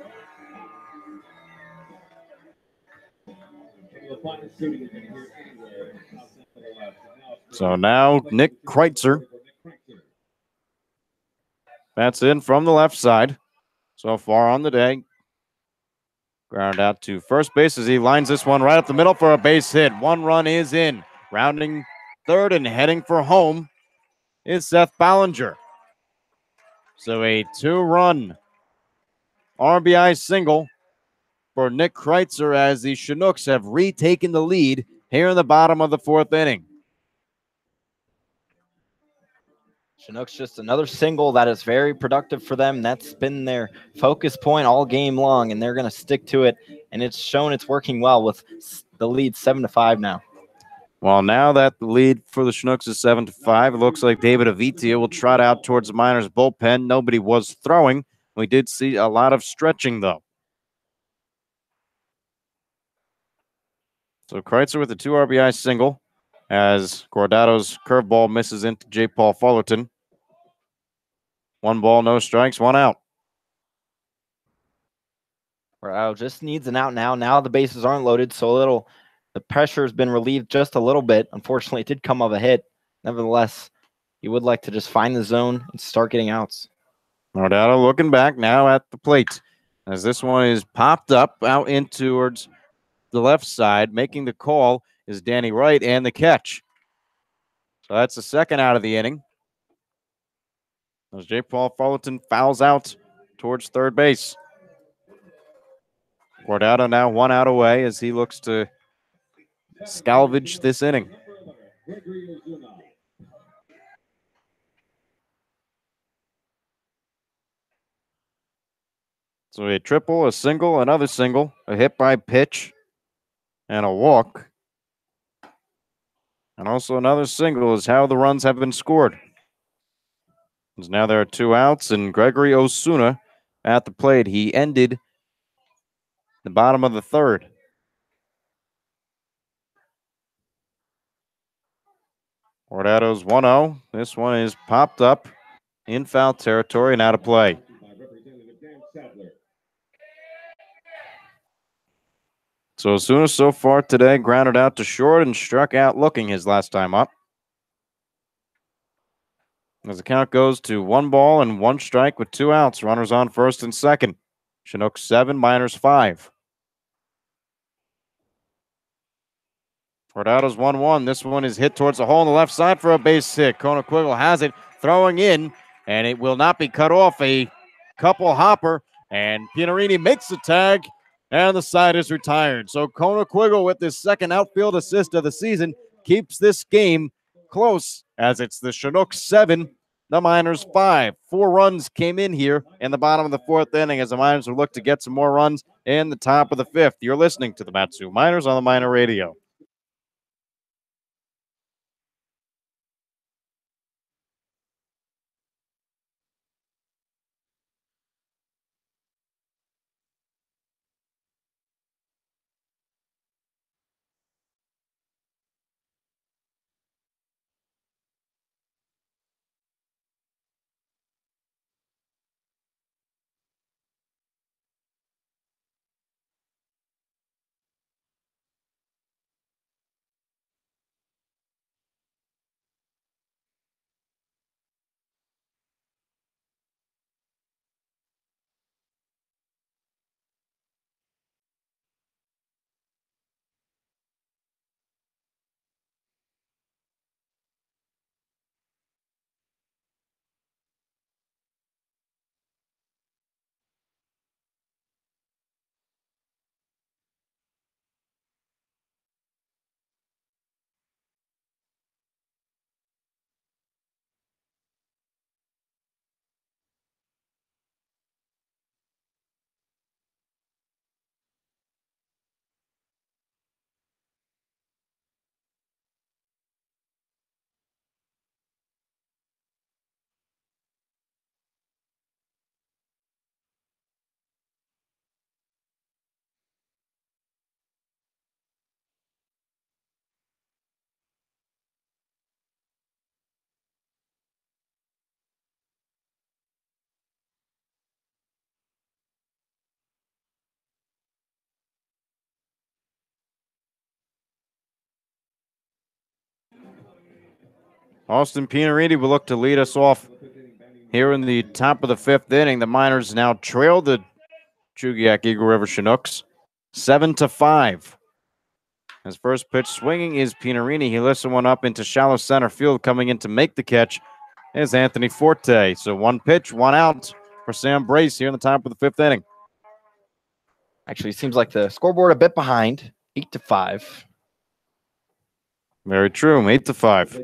So now Nick Kreitzer. That's in from the left side. So far on the day. Ground out to first base as he lines this one right up the middle for a base hit. 1 run is in. Rounding third and heading for home is Seth Ballinger. So a 2-run RBI single for Nick Kreitzer as the Chinooks have retaken the lead here in the bottom of the 4th inning. Chinooks just another single that is very productive for them. That's been their focus point all game long, and they're going to stick to it. And it's shown it's working well with the lead 7-5 now. Well, now that the lead for the Chinooks is 7-5, it looks like David Avitia will trot out towards the Miners bullpen. Nobody was throwing. We did see a lot of stretching, though. So Kreitzer with a 2 RBI single as Guardado's curveball misses into J. Paul Fullerton. 1 ball, no strikes, 1 out. Guardado just needs an out now. Now the bases aren't loaded, so the pressure has been relieved just a little bit. Unfortunately, it did come of a hit. Nevertheless, you would like to just find the zone and start getting outs. Guardado looking back now at the plate as this one is popped up out in towards the left side. Making the call is Danny Wright and the catch. So that's the 2nd out of the inning. As J. Paul Fullerton fouls out towards third base. Guardado now 1 out away as he looks to salvage this inning. So a triple, a single, another single, a hit by pitch, and a walk. And also another single is how the runs have been scored. As now there are 2 outs, and Gregory Osuna at the plate. He ended the bottom of the 3rd. Guardado's 1-0. This one is popped up in foul territory and out of play. So Osuna so far today grounded out to short and struck out looking his last time up. As the count goes to 1 ball and 1 strike with 2 outs. Runners on first and second. Chinooks 7, Miners 5. Cordado's 1-1. This one is hit towards the hole on the left side for a base hit. Conequiggle has it, throwing in, and it will not be cut off. A couple hopper, and Pianarini makes the tag, and the side is retired. So Conequiggle, with his second outfield assist of the season, keeps this game close as it's the Chinooks 7, the Miners 5. 4 runs came in here in the bottom of the 4th inning as the Miners will look to get some more runs in the top of the 5th. You're listening to the Matsu Miners on the Miner Radio. Austin Pianarini will look to lead us off here in the top of the 5th inning. The Miners now trail the Chugiak-Eagle River Chinooks 7-5. His first pitch swinging is Pianarini. He lifts one up into shallow center field. Coming in to make the catch is Anthony Forte. So 1 pitch, 1 out for Sam Brace here in the top of the 5th inning. Actually, it seems like the scoreboard a bit behind, 8-5. Very true, 8-5.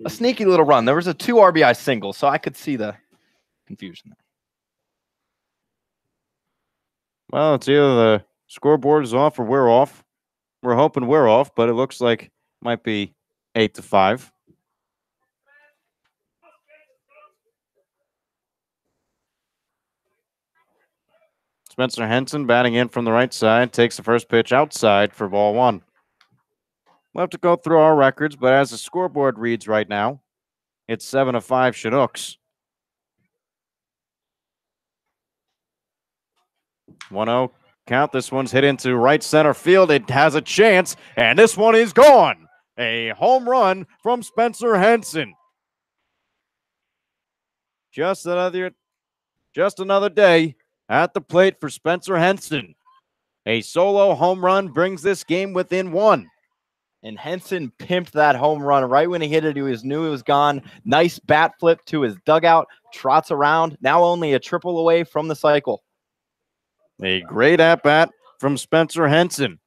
A sneaky little run. There was a 2 RBI single, so I could see the confusion there. Well, it's either the scoreboard is off or we're off. We're hoping we're off, but it looks like it might be 8-5. Spencer Henson batting in from the right side, takes the first pitch outside for ball 1. We'll have to go through our records, but as the scoreboard reads right now, it's 7-5 Chinooks. 1-0 count. This one's hit into right center field. It has a chance, and this one is gone. A home run from Spencer Henson. Just another day at the plate for Spencer Henson. A solo home run brings this game within 1. And Henson pimped that home run right when he hit it. He knew it was gone. Nice bat flip to his dugout. Trots around. Now only a triple away from the cycle. A great at-bat from Spencer Henson.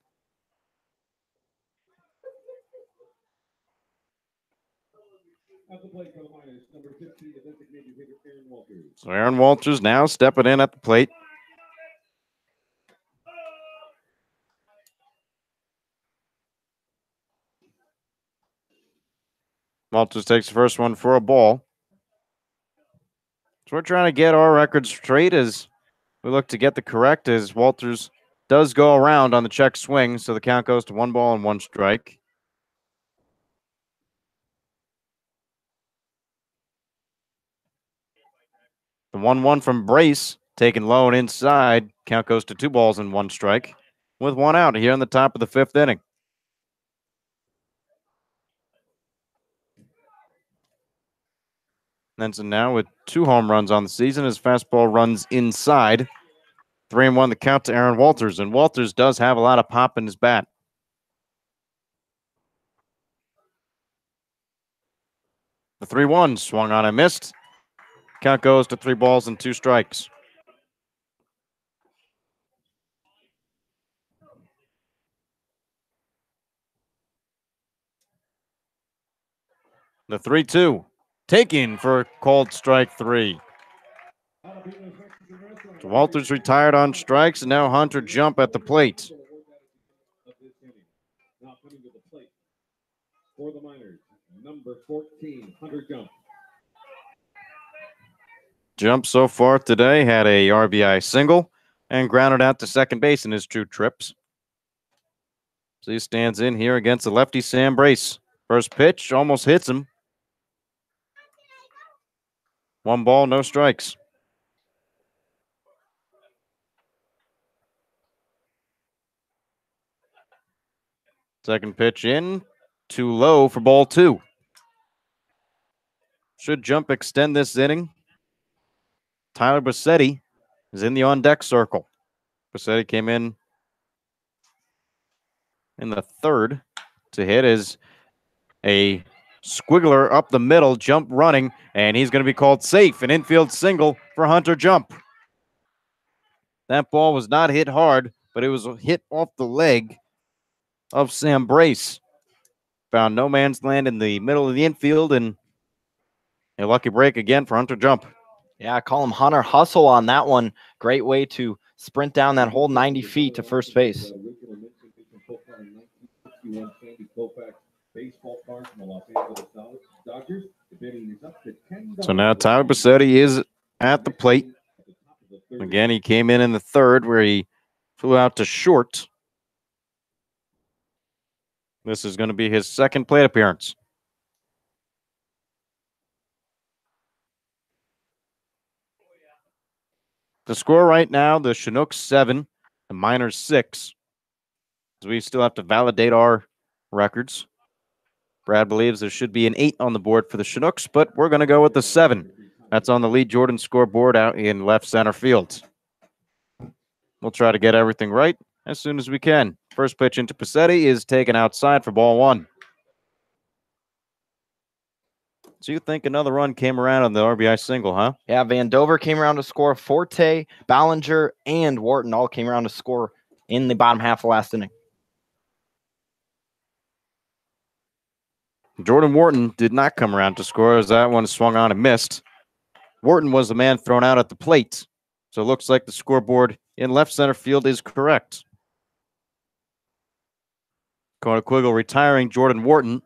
So Aaron Walters now stepping in at the plate. Walters takes the first one for a ball. So we're trying to get our records straight as we look to get the correct, as Walters does go around on the check swing. So the count goes to 1 ball and 1 strike. The 1-1 from Brace, taken low and inside. Count goes to 2 balls and 1 strike with 1 out here in the top of the 5th inning. Henson now with 2 home runs on the season. His fastball runs inside 3-1 the count to Aaron Walters, and Walters does have a lot of pop in his bat. The 3-1 swung on and missed. Count goes to 3 balls and 2 strikes. The 3-2 taken for called strike 3. So Walters retired on strikes, and now Hunter Jump at the plate. For the Miners, number 14, Hunter Jump. Jump so far today had a RBI single and grounded out to second base in his 2 trips. So he stands in here against the lefty Sam Brace. First pitch almost hits him. 1 ball, no strikes. Second pitch in, too low for ball 2. Should Jump extend this inning? Tyler Bassetti is in the on-deck circle. Bassetti came in the 3rd to hit as a squiggler up the middle, Jump running, and he's going to be called safe. An infield single for Hunter Jump. That ball was not hit hard, but it was hit off the leg of Sam Brace. Found no man's land in the middle of the infield, and a lucky break again for Hunter Jump. Yeah, call him Hunter Hustle on that one. Great way to sprint down that whole 90 feet to first base. So now Tyler Bassetti is at the plate. Again, he came in the 3rd where he flew out to short. This is going to be his 2nd plate appearance. The score right now, the Chinooks 7, the Miners 6. So we still have to validate our records. Brad believes there should be an 8 on the board for the Chinooks, but we're going to go with the 7. That's on the Lee Jordan scoreboard out in left center field. We'll try to get everything right as soon as we can. First pitch into Bassetti is taken outside for ball 1. So you think another run came around on the RBI single, huh? Yeah, Van Dover came around to score. Forte, Ballinger, and Wharton all came around to score in the bottom half of last inning. Jordan Wharton did not come around to score as that one swung on and missed. Wharton was the man thrown out at the plate. So it looks like the scoreboard in left center field is correct. Chugiak-Eagle retiring Jordan Wharton.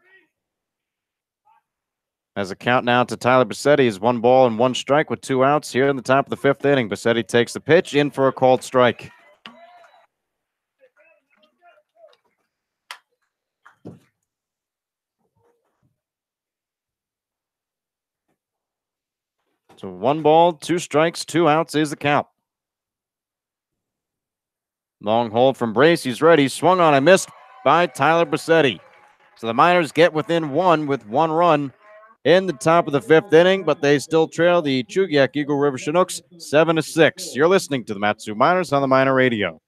As a count now to Tyler Bassetti is 1 ball and 1 strike with 2 outs here in the top of the 5th inning. Bassetti takes the pitch in for a called strike. So 1 ball, 2 strikes, 2 outs is the count. Long hold from Brace. He's ready. Swung on and missed by Tyler Bassetti. So the Miners get within 1 with 1 run in the top of the 5th inning, but they still trail the Chugiak-Eagle River Chinooks 7-6. You're listening to the Mat-Su Miners on the Miner Radio.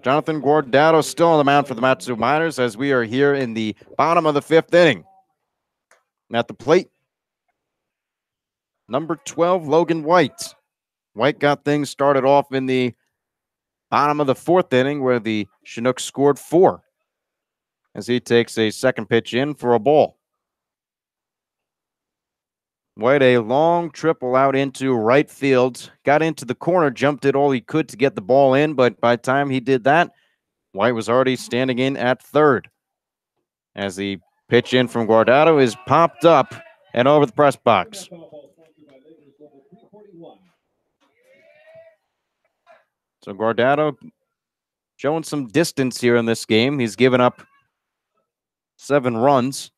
Jonathan Guardado still on the mound for the Matsu Miners as we are here in the bottom of the 5th inning. At the plate, number 12, Logan White. White got things started off in the bottom of the 4th inning where the Chinooks scored 4 as he takes a second pitch in for a ball. White, a long triple out into right field, got into the corner, jumped it all he could to get the ball in, but by the time he did that, White was already standing in at third. As the pitch in from Guardado is popped up and over the press box. So Guardado showing some distance here in this game. He's given up 7 runs.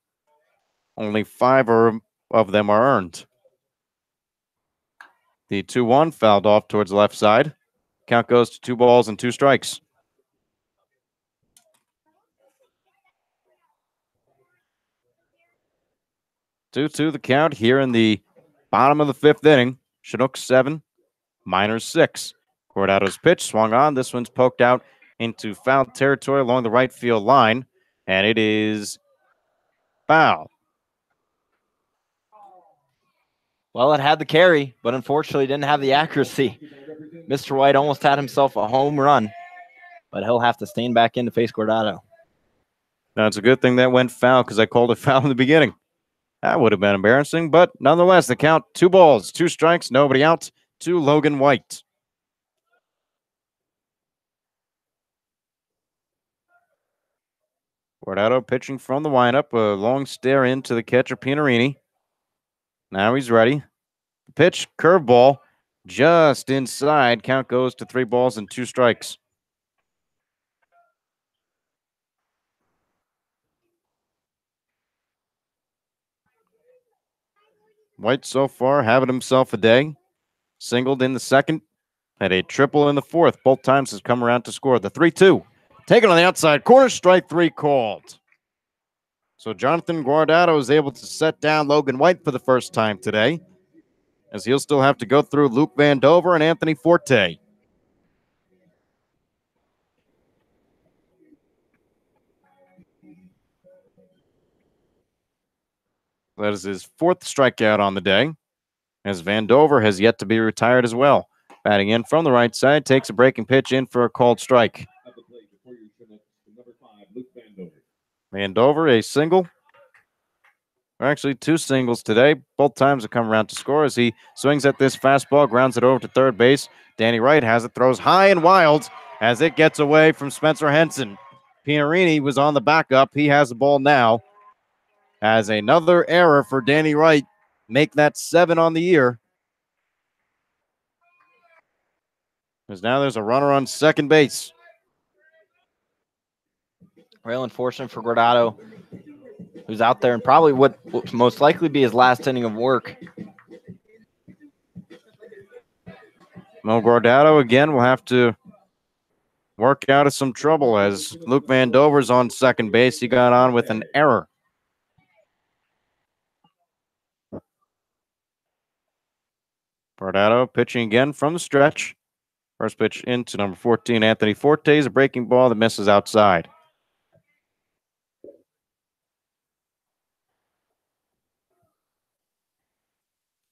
Only 5 of them are earned. The 2-1 fouled off towards the left side. Count goes to 2 balls and 2 strikes. 2-2 the count here in the bottom of the 5th inning. Chinooks 7, Miners 6. Guardado's pitch swung on. This one's poked out into foul territory along the right field line, and it is foul. Well, it had the carry, but unfortunately didn't have the accuracy. Mr. White almost had himself a home run, but he'll have to stand back in to face Guardado. Now, it's a good thing that went foul because I called it foul in the beginning. That would have been embarrassing, but nonetheless, the count 2 balls, 2 strikes, nobody out to Logan White. Guardado pitching from the windup, a long stare into the catcher, Pianarini. Now he's ready. Pitch, curveball, just inside. Count goes to 3 balls and 2 strikes. White so far having himself a day. Singled in the 2nd, had a triple in the 4th. Both times has come around to score. The 3-2. Taken on the outside corner, strike 3 called. So Jonathan Guardado is able to set down Logan White for the first time today, as he'll still have to go through Luke Van Dover and Anthony Forte. That is his 4th strikeout on the day, as Van Dover has yet to be retired as well. Batting in from the right side, takes a breaking pitch in for a called strike. Van Dover, a single. Or actually 2 singles today. Both times have come around to score as he swings at this fastball, grounds it over to third base. Danny Wright has it, throws high and wild as it gets away from Spencer Henson. Pianarini was on the backup. He has the ball now. As another error for Danny Wright, make that 7 on the year. Because now there's a runner on second base. Real unfortunate for Guardado, who's out there and probably what will most likely be his last inning of work. Well, Guardado again will have to work out of some trouble as Luke Van Dover's on second base. He got on with an error. Guardado pitching again from the stretch. First pitch into number 14, Anthony Forte, is a breaking ball that misses outside.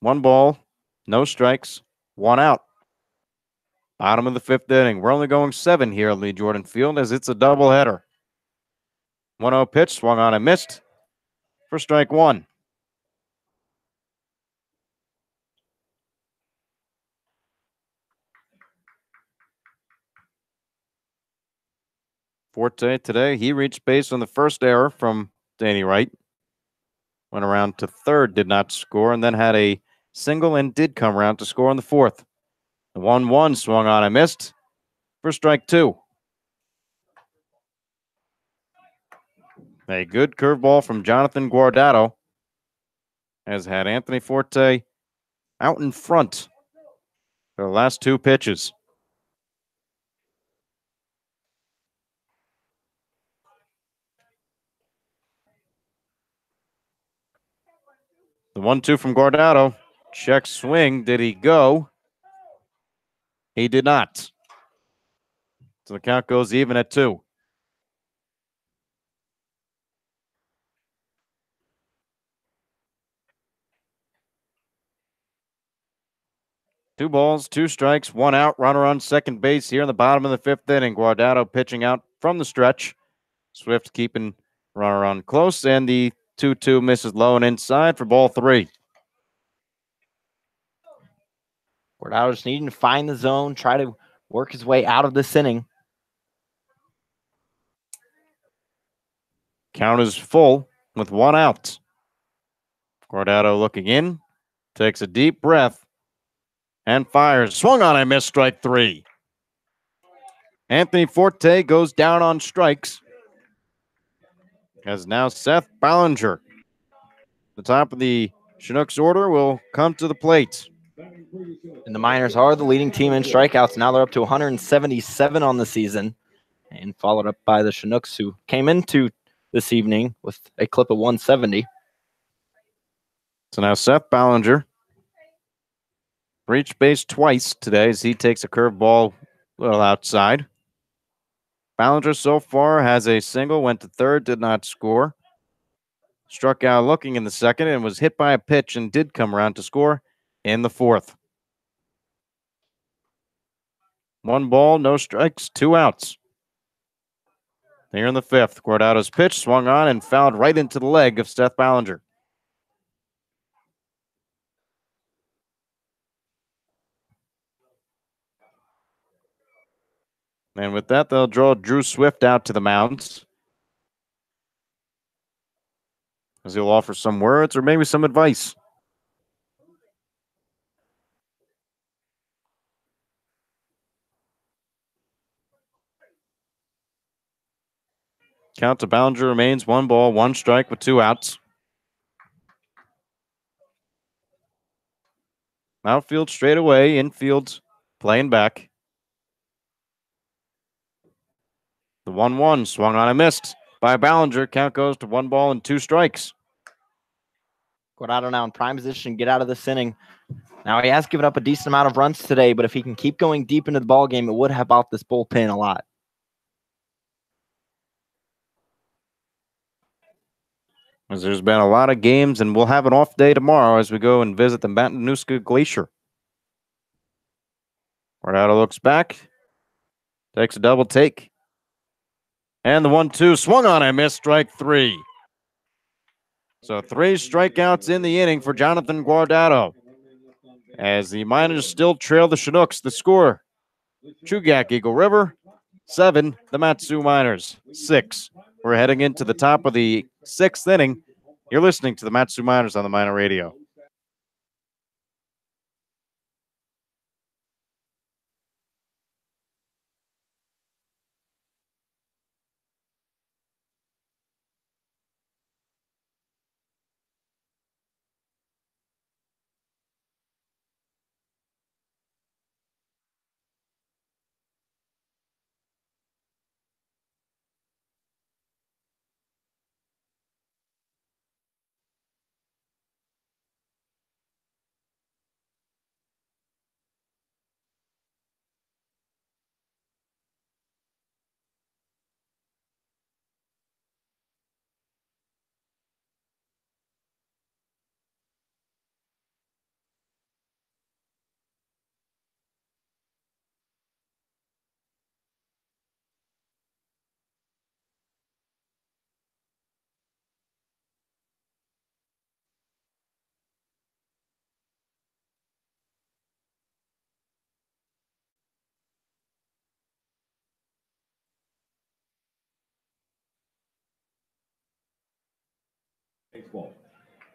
One ball, no strikes, 1 out. Bottom of the 5th inning. We're only going 7 here at Lee Jordan Field as it's a doubleheader. 1-0 pitch, swung on and missed for strike 1. Forte today, he reached base on the first error from Danny Wright. Went around to third, did not score, and then had a single and did come around to score in the 4th. The 1-1 swung on and missed for strike 2. A good curveball from Jonathan Guardado has had Anthony Forte out in front for the last 2 pitches. The 1-2 from Guardado. Check swing. Did he go? He did not. So the count goes even at 2. Two balls, 2 strikes, 1 out. Runner on second base here in the bottom of the 5th inning. Guardado pitching out from the stretch. Swift keeping runner on close, and the 2-2 misses low and inside for ball 3. Guardado just needing to find the zone, try to work his way out of this inning. Count is full with 1 out. Guardado looking in, takes a deep breath, and fires. Swung on and missed, strike 3. Anthony Forte goes down on strikes. As now Seth Ballinger, the top of the Chinooks order, will come to the plate. And the Miners are the leading team in strikeouts. Now they're up to 177 on the season, and followed up by the Chinooks, who came into this evening with a clip of 170. So now Seth Ballinger reached base twice today as he takes a curveball a little outside. Ballinger so far has a single, went to third, did not score. Struck out looking in the second and was hit by a pitch and did come around to score in the 4th. 1 ball, no strikes, 2 outs. Here in the 5th, Guardado's pitch swung on and fouled right into the leg of Seth Ballinger. And with that, they'll draw Drew Swift out to the mound, as he'll offer some words or maybe some advice. Count to Ballinger remains 1 ball, 1 strike with 2 outs. Outfield straight away, infield playing back. The 1-1 swung on and missed by Ballinger. Count goes to 1 ball and 2 strikes. Guardado now in prime position, get out of this inning. Now he has given up a decent amount of runs today, but if he can keep going deep into the ball game, it would help out this bullpen a lot. As there's been a lot of games, and we'll have an off day tomorrow as we go and visit the Matanuska Glacier. Guardado looks back, takes a double take. And the 1-2 swung on and missed, strike 3. So 3 strikeouts in the inning for Jonathan Guardado. As the Miners still trail the Chinooks, the score, Chugiak-Eagle River, 7, the Matsu Miners, 6. We're heading into the top of the 6th inning. You're listening to the Matsu Miners on the Miner Radio.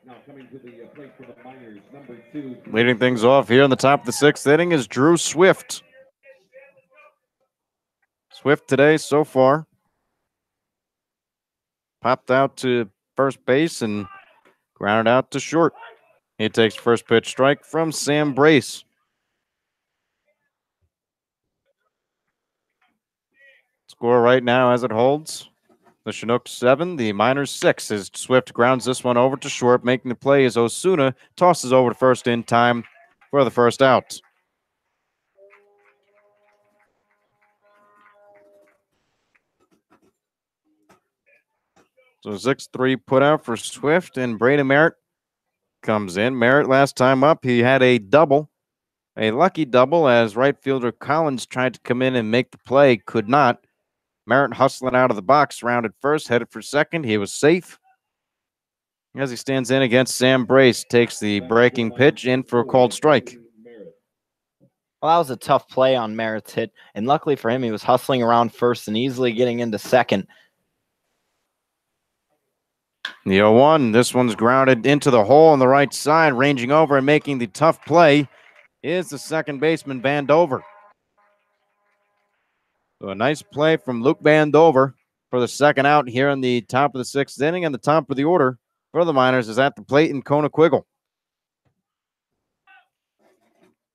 Now coming to the plate for the Miners, number 2. Leading things off here in the top of the 6th inning is Drew Swift. Swift today so far popped out to first base and grounded out to short. He takes first pitch strike from Sam Brace. Score right now as it holds. The Chinooks 7, the Miners 6, as Swift grounds this one over to short. Making the play as Osuna tosses over to first in time for the first out. So 6-3 put out for Swift, and Braden Merritt comes in. Merritt last time up, he had a double, a lucky double, as right fielder Collins tried to come in and make the play, could not. Merritt hustling out of the box, rounded first, headed for second. He was safe. As he stands in against Sam Brace, takes the breaking pitch in for a called strike. Well, that was a tough play on Merritt's hit, and luckily for him, he was hustling around first and easily getting into second. The 0-1, this one's grounded into the hole on the right side, ranging over and making the tough play is the second baseman, Vandover. So a nice play from Luke Vandover for the second out here in the top of the sixth inning, and the top of the order for the Miners is at the plate in Conequiggle.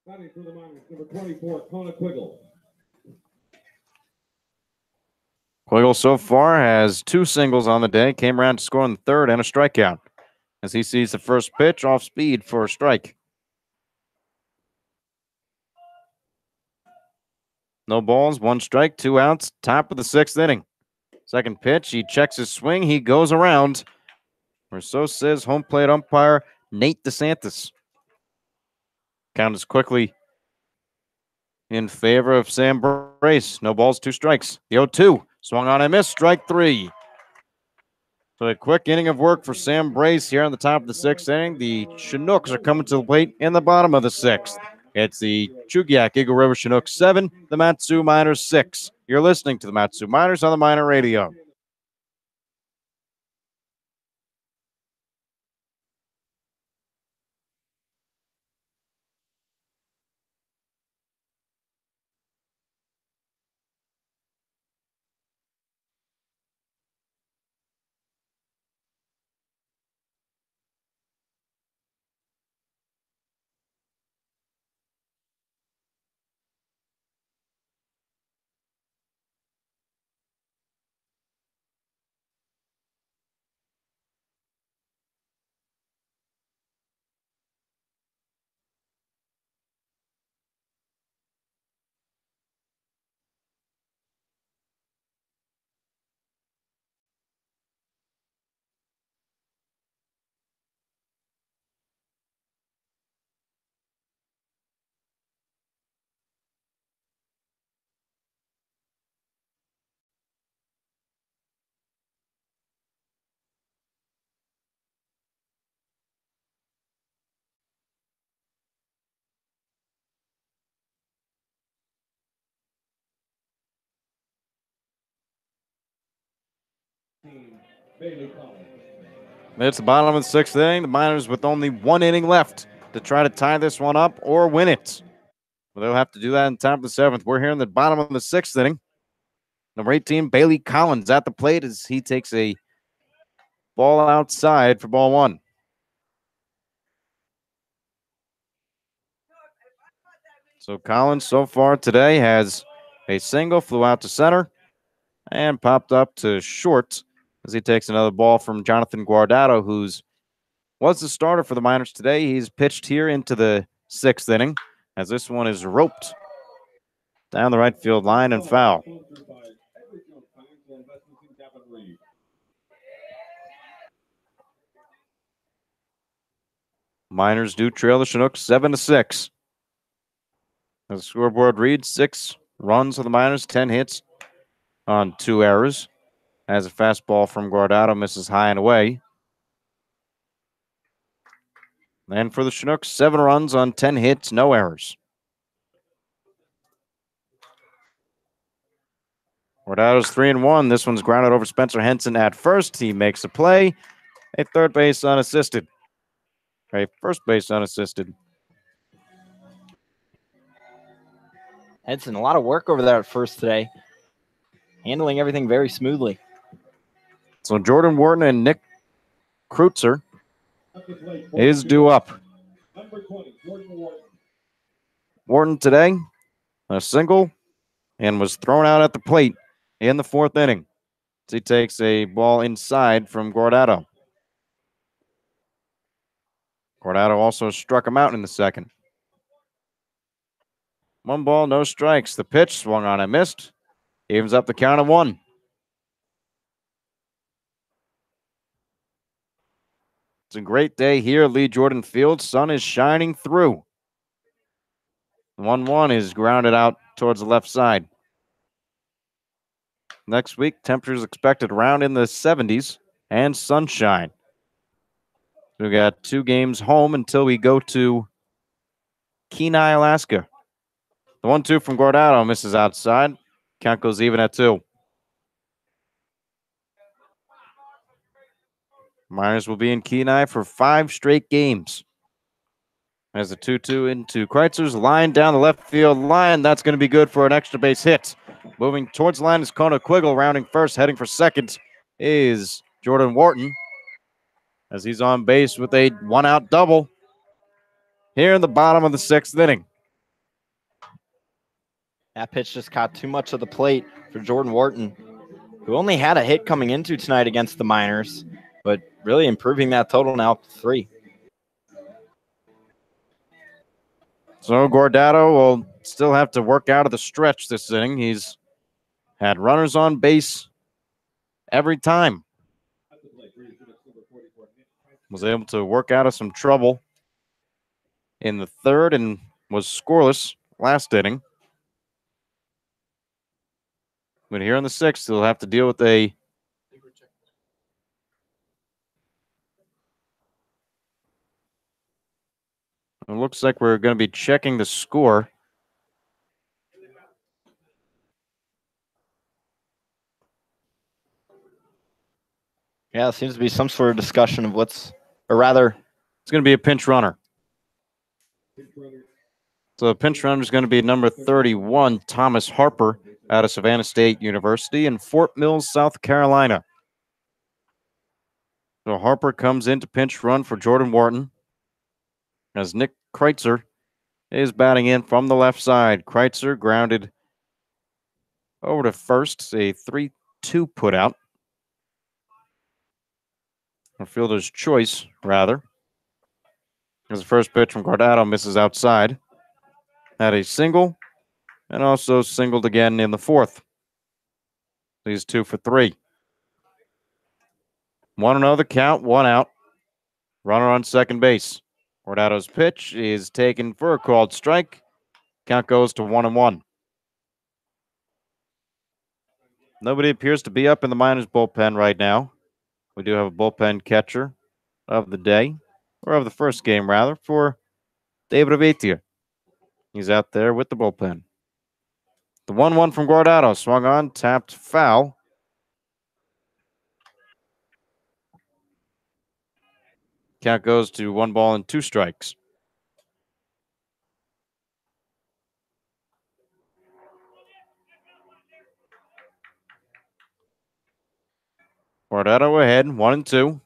Batting for the Miners, number 24, Conequiggle. Quiggle so far has 2 singles on the day, came around to score in the third and a strikeout as he sees the first pitch off speed for a strike. No balls, 1 strike, 2 outs, top of the sixth inning. Second pitch, he checks his swing, he goes around, or so says home plate umpire Nate DeSantis. Count is quickly in favor of Sam Brace. No balls, 2 strikes. The 0-2, swung on and missed, strike 3. So a quick inning of work for Sam Brace here on the top of the sixth inning. The Chinooks are coming to the plate in the bottom of the sixth. It's the Chugiak-Eagle River Chinooks 7, the Matsu Miners 6. You're listening to the Matsu Miners on the Miner Radio. It's the bottom of the sixth inning. The Miners with only 1 inning left to try to tie this one up or win it. But they'll have to do that in the top of the seventh. We're here in the bottom of the sixth inning. Number 18, Bailey Collins at the plate as he takes a ball outside for ball 1. So Collins so far today has a single, flew out to center, and popped up to short as he takes another ball from Jonathan Guardado, who's was the starter for the Miners today. He's pitched here into the sixth inning as this one is roped down the right field line and foul. Miners do trail the Chinooks 7-6. As the scoreboard reads, 6 runs for the Miners, 10 hits on 2 errors. As a fastball from Guardado misses high and away. And for the Chinooks, 7 runs on 10 hits, no errors. Guardado's 3-1. This one's grounded over Spencer Henson at first. He makes a play. A third base unassisted. A first base unassisted. Henson, a lot of work over there at first today. Handling everything very smoothly. So Jordan Wharton and Nick Kreutzer is due up. Wharton today, a single, and was thrown out at the plate in the 4th inning. He takes a ball inside from Guardado. Guardado also struck him out in the 2nd. 1 ball, no strikes. The pitch swung on and missed. Evens up the count of 1. It's a great day here at Lee Jordan Field. Sun is shining through. 1-1 is grounded out towards the left side. Next week, temperatures expected around in the 70s and sunshine. We got 2 games home until we go to Kenai, Alaska. The 1-2 from Guardado misses outside. Count goes even at 2. Miners will be in Kenai for 5 straight games. As the 2-2 into Kreitzer's line down the left field line. That's going to be good for an extra base hit. Moving towards the line is Chugiak-Eagle, rounding first, heading for second is Jordan Wharton, as he's on base with a 1-out double here in the bottom of the 6th inning. That pitch just caught too much of the plate for Jordan Wharton, who only had a hit coming into tonight against the Miners, but really improving that total now to 3. So Guardado will still have to work out of the stretch this inning. He's had runners on base every time. Was able to work out of some trouble in the 3rd and was scoreless last inning. But here in the 6th, he'll have to deal with a It looks like we're going to be checking the score. Yeah, it seems to be some sort of discussion of it's going to be a pinch runner. So the pinch runner is going to be number 31, Thomas Harper, out of Savannah State University in Fort Mills, South Carolina. So Harper comes in to pinch run for Jordan Wharton, as Nick Kreitzer is batting in from the left side. Kreitzer grounded over to first, a 3-2 put out. A fielder's choice, rather. As the first pitch from Guardado misses outside. Had a single and also singled again in the 4th. He's 2 for 3. 1-0 the count, 1 out. Runner on second base. Guardado's pitch is taken for a called strike. Count goes to 1-1. Nobody appears to be up in the Miners bullpen right now. We do have a bullpen catcher of the day, or of the first game rather, for David Avitia. He's out there with the bullpen. The 1-1 from Guardado, swung on, tapped foul. Count goes to 1 ball and 2 strikes. Guardado ahead, 1-2.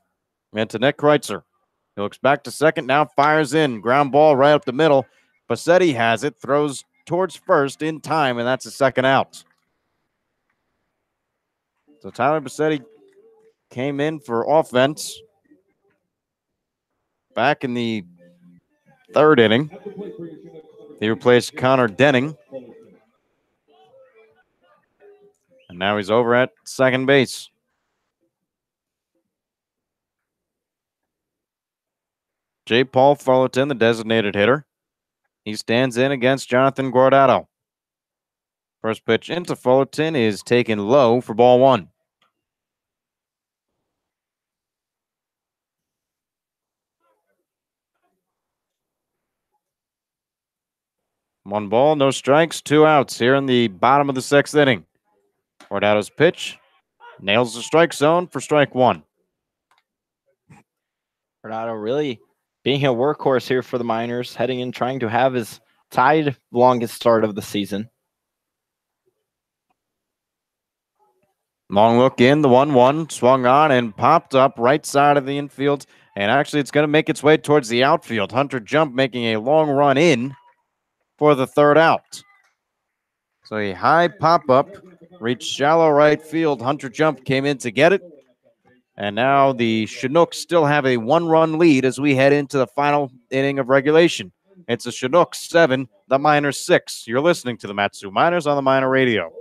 And to Nick Kreitzer. He looks back to second, now fires in. Ground ball right up the middle. Bassetti has it, throws towards first in time, and that's a 2nd out. So Tyler Bassetti came in for offense back in the 3rd inning. He replaced Connor Denning. And now he's over at second base. J. Paul Fullerton, the designated hitter. He stands in against Jonathan Guardado. First pitch into Fullerton is taken low for ball 1. One ball, no strikes, 2 outs here in the bottom of the 6th inning. Guardado's pitch nails the strike zone for strike 1. Guardado really being a workhorse here for the Miners, heading in trying to have his tied longest start of the season. Long look in, the 1-1 swung on and popped up right side of the infield. And actually, it's going to make its way towards the outfield. Hunter Jump making a long run in for the 3rd out. So a high pop-up, reached shallow right field. Hunter Jump came in to get it. And now the Chinooks still have a 1-run lead as we head into the final inning of regulation. It's the Chinooks 7, the Miners 6. You're listening to the Matsu Miners on the Miner Radio.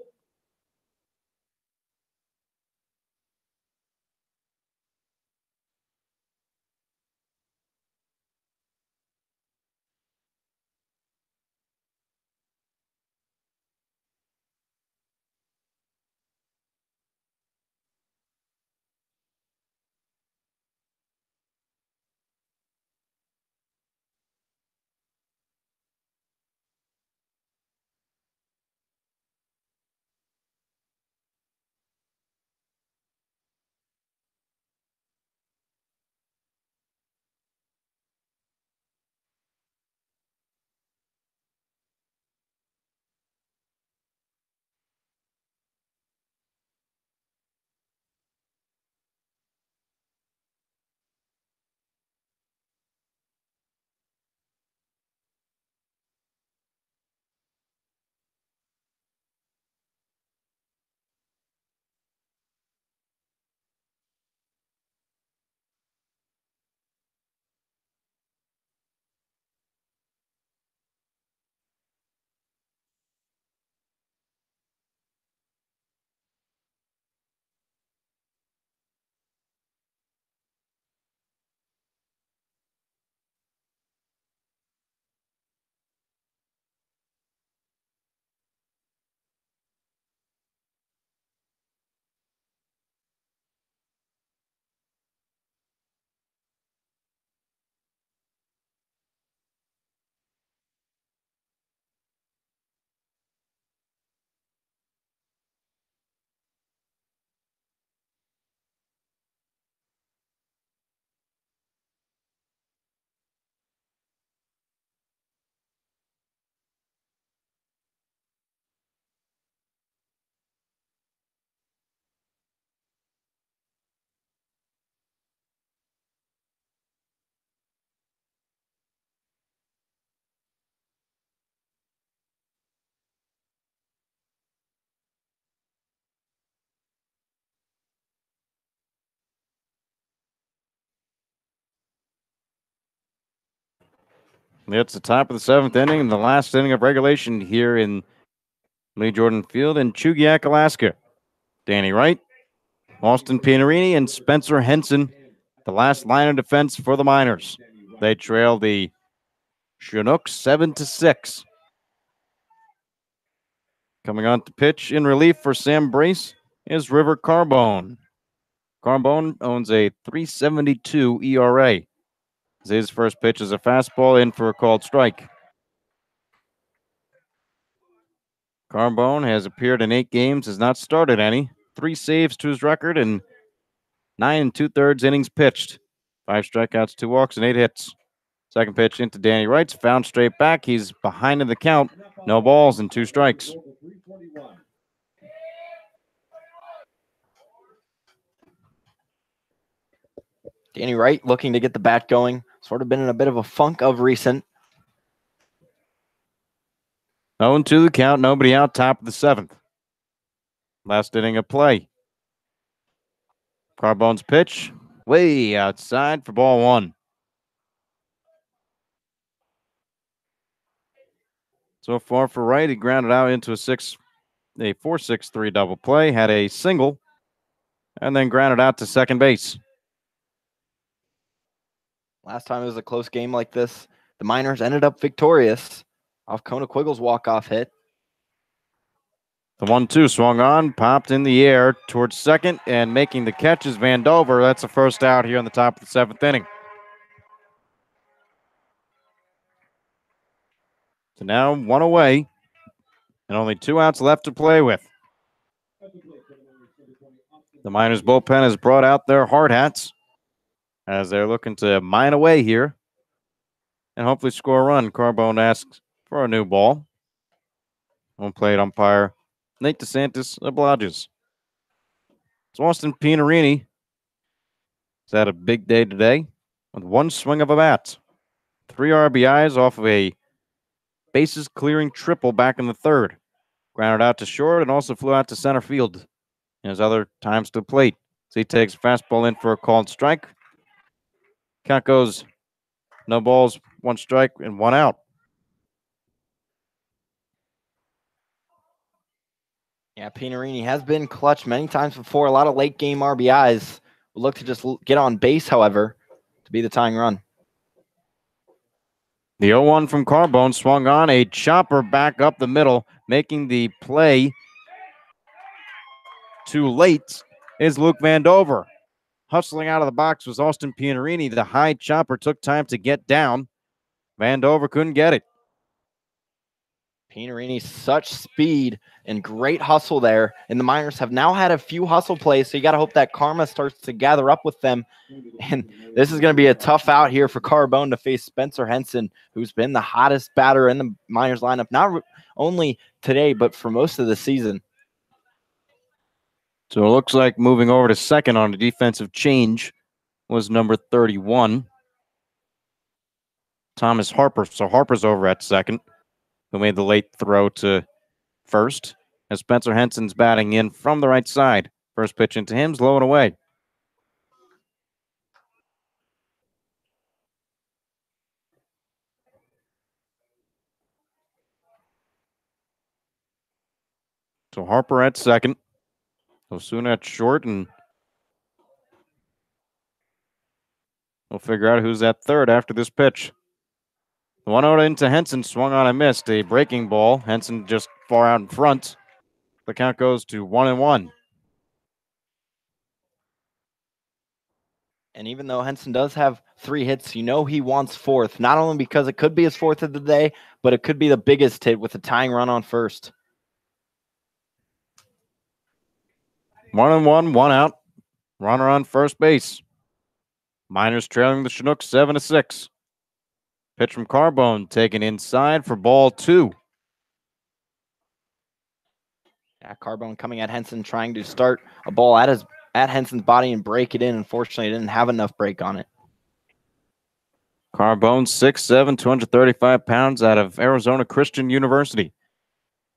It's the top of the 7th inning and the last inning of regulation here in Lee Jordan Field in Chugiak, Alaska. Danny Wright, Austin Pianarini, and Spencer Henson, the last line of defense for the Miners. They trail the Chinooks 7-6. Coming on to pitch in relief for Sam Brace is River Carbone. Carbone owns a 3.72 ERA. His first pitch is a fastball in for a called strike. Carbone has appeared in 8 games, has not started any. 3 saves to his record and 9 2/3 innings pitched. 5 strikeouts, 2 walks, and 8 hits. Second pitch into Danny Wright's found straight back. He's behind in the count. No balls and 2 strikes. Danny Wright looking to get the bat going. Sort of been in a bit of a funk of recent. 0-2 the count, nobody out, top of the 7th. Last inning of play. Carbone's pitch, way outside for ball 1. So far for Wright, he grounded out into a 4-6-3 double play, had a single, and then grounded out to second base. Last time it was a close game like this, the Miners ended up victorious off Chugiak-Eagle's walk-off hit. The 1-2 swung on, popped in the air towards second, and making the catch is Vandover. That's the first out here on the top of the 7th inning. So now 1 away, and only 2 outs left to play with. The Miners bullpen has brought out their hard hats as they're looking to mine away here and hopefully score a run. Carbone asks for a new ball. Home plate umpire Nate DeSantis obliges. So Austin Pianarini has had a big day today with 1 swing of a bat. 3 RBIs off of a bases clearing triple back in the 3rd. Grounded out to short and also flew out to center field in his other times to the plate. So he takes fastball in for a called strike. Count goes no balls, 1 strike, and 1 out. Yeah, Pianarini has been clutch many times before. A lot of late game RBIs. We'll look to just get on base, however, to be the tying run. The 0-1 from Carbone swung on, a chopper back up the middle, making the play too late is Luke Vandover. Hustling out of the box was Austin Pianarini. The high chopper took time to get down. Vandover couldn't get it. Pianarini, such speed and great hustle there. And the Miners have now had a few hustle plays, so you got to hope that karma starts to gather up with them. And this is going to be a tough out here for Carbone to face Spencer Henson, who's been the hottest batter in the Miners lineup, not only today, but for most of the season. So it looks like moving over to second on a defensive change was number 31, Thomas Harper. So Harper's over at second, who made the late throw to first, as Spencer Henson's batting in from the right side. First pitch into him's low and away. So Harper at second. Osuna at short, and we'll figure out who's at third after this pitch. The 1-0 into Henson, swung on and missed. A breaking ball. Henson just far out in front. The count goes to 1-1. And even though Henson does have 3 hits, you know he wants 4th, not only because it could be his 4th of the day, but it could be the biggest hit with a tying run on first. 1-1, 1 out. Runner on first base. Miners trailing the Chinooks 7-6. Pitch from Carbone taken inside for ball 2. Yeah, Carbone coming at Henson, trying to start a ball at Henson's body and break it in. Unfortunately, it didn't have enough break on it. Carbone, 6'7", 235 pounds, out of Arizona Christian University.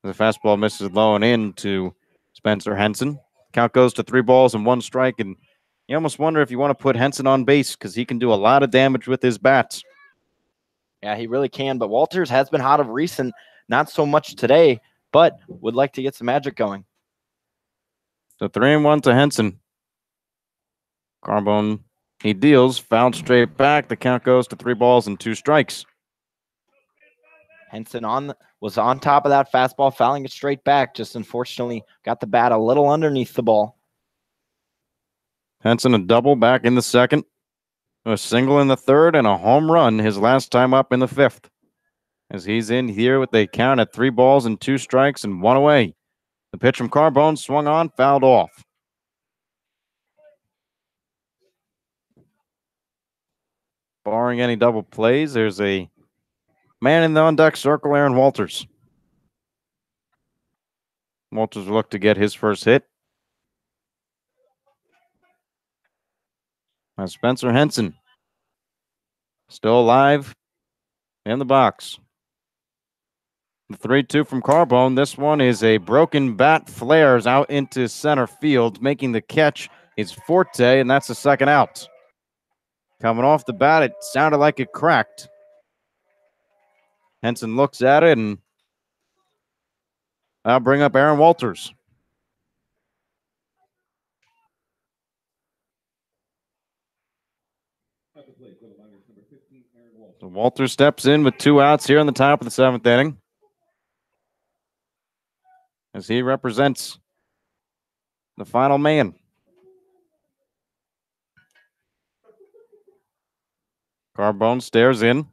The fastball misses low and in to Spencer Henson. Count goes to 3 balls and 1 strike, and you almost wonder if you want to put Henson on base because he can do a lot of damage with his bats. Yeah, he really can. But Walters has been hot of recent, not so much today, but would like to get some magic going. So 3-1 to Henson. Carbone, he deals, fouled straight back. The count goes to 3 balls and 2 strikes. Henson was on top of that fastball, fouling it straight back. Just unfortunately got the bat a little underneath the ball. Henson a double back in the second, a single in the third, and a home run his last time up in the 5th. As he's in here with a count at 3 balls and 2 strikes and 1 away. The pitch from Carbone swung on, fouled off. Barring any double plays, there's a man in the on-deck circle, Aaron Walters. Walters will look to get his first hit. As Spencer Henson still alive in the box. The 3-2 from Carbone. This one is a broken bat, flares out into center field, making the catch his forte, and that's the second out. Coming off the bat, it sounded like it cracked. Henson looks at it, and I'll bring up Aaron Walters. So Walters steps in with 2 outs here in the top of the 7th inning, as he represents the final man. Carbone stares in.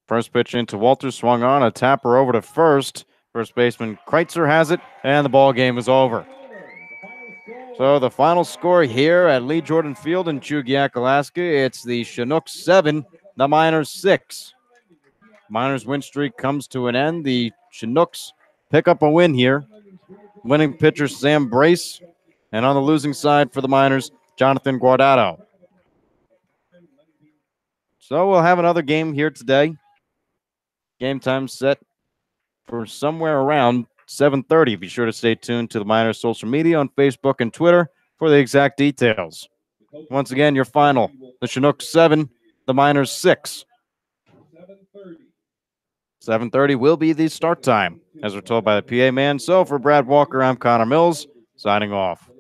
First pitch into Walters, swung on, a tapper over to first. First baseman Kreitzer has it, and the ball game is over. So the final score here at Lee Jordan Field in Chugiak, Alaska, it's the Chinooks 7, the Miners 6. Miners win streak comes to an end. The Chinooks pick up a win here. Winning pitcher Sam Brace, and on the losing side for the Miners, Jonathan Guardado. So we'll have another game here today. Game time set for somewhere around 7:30. Be sure to stay tuned to the Miners social media on Facebook and Twitter for the exact details. Once again, your final, the Chinooks 7, the Miners 6. 7:30 will be the start time, as we're told by the PA man. So for Brad Walker, I'm Connor Mills, signing off.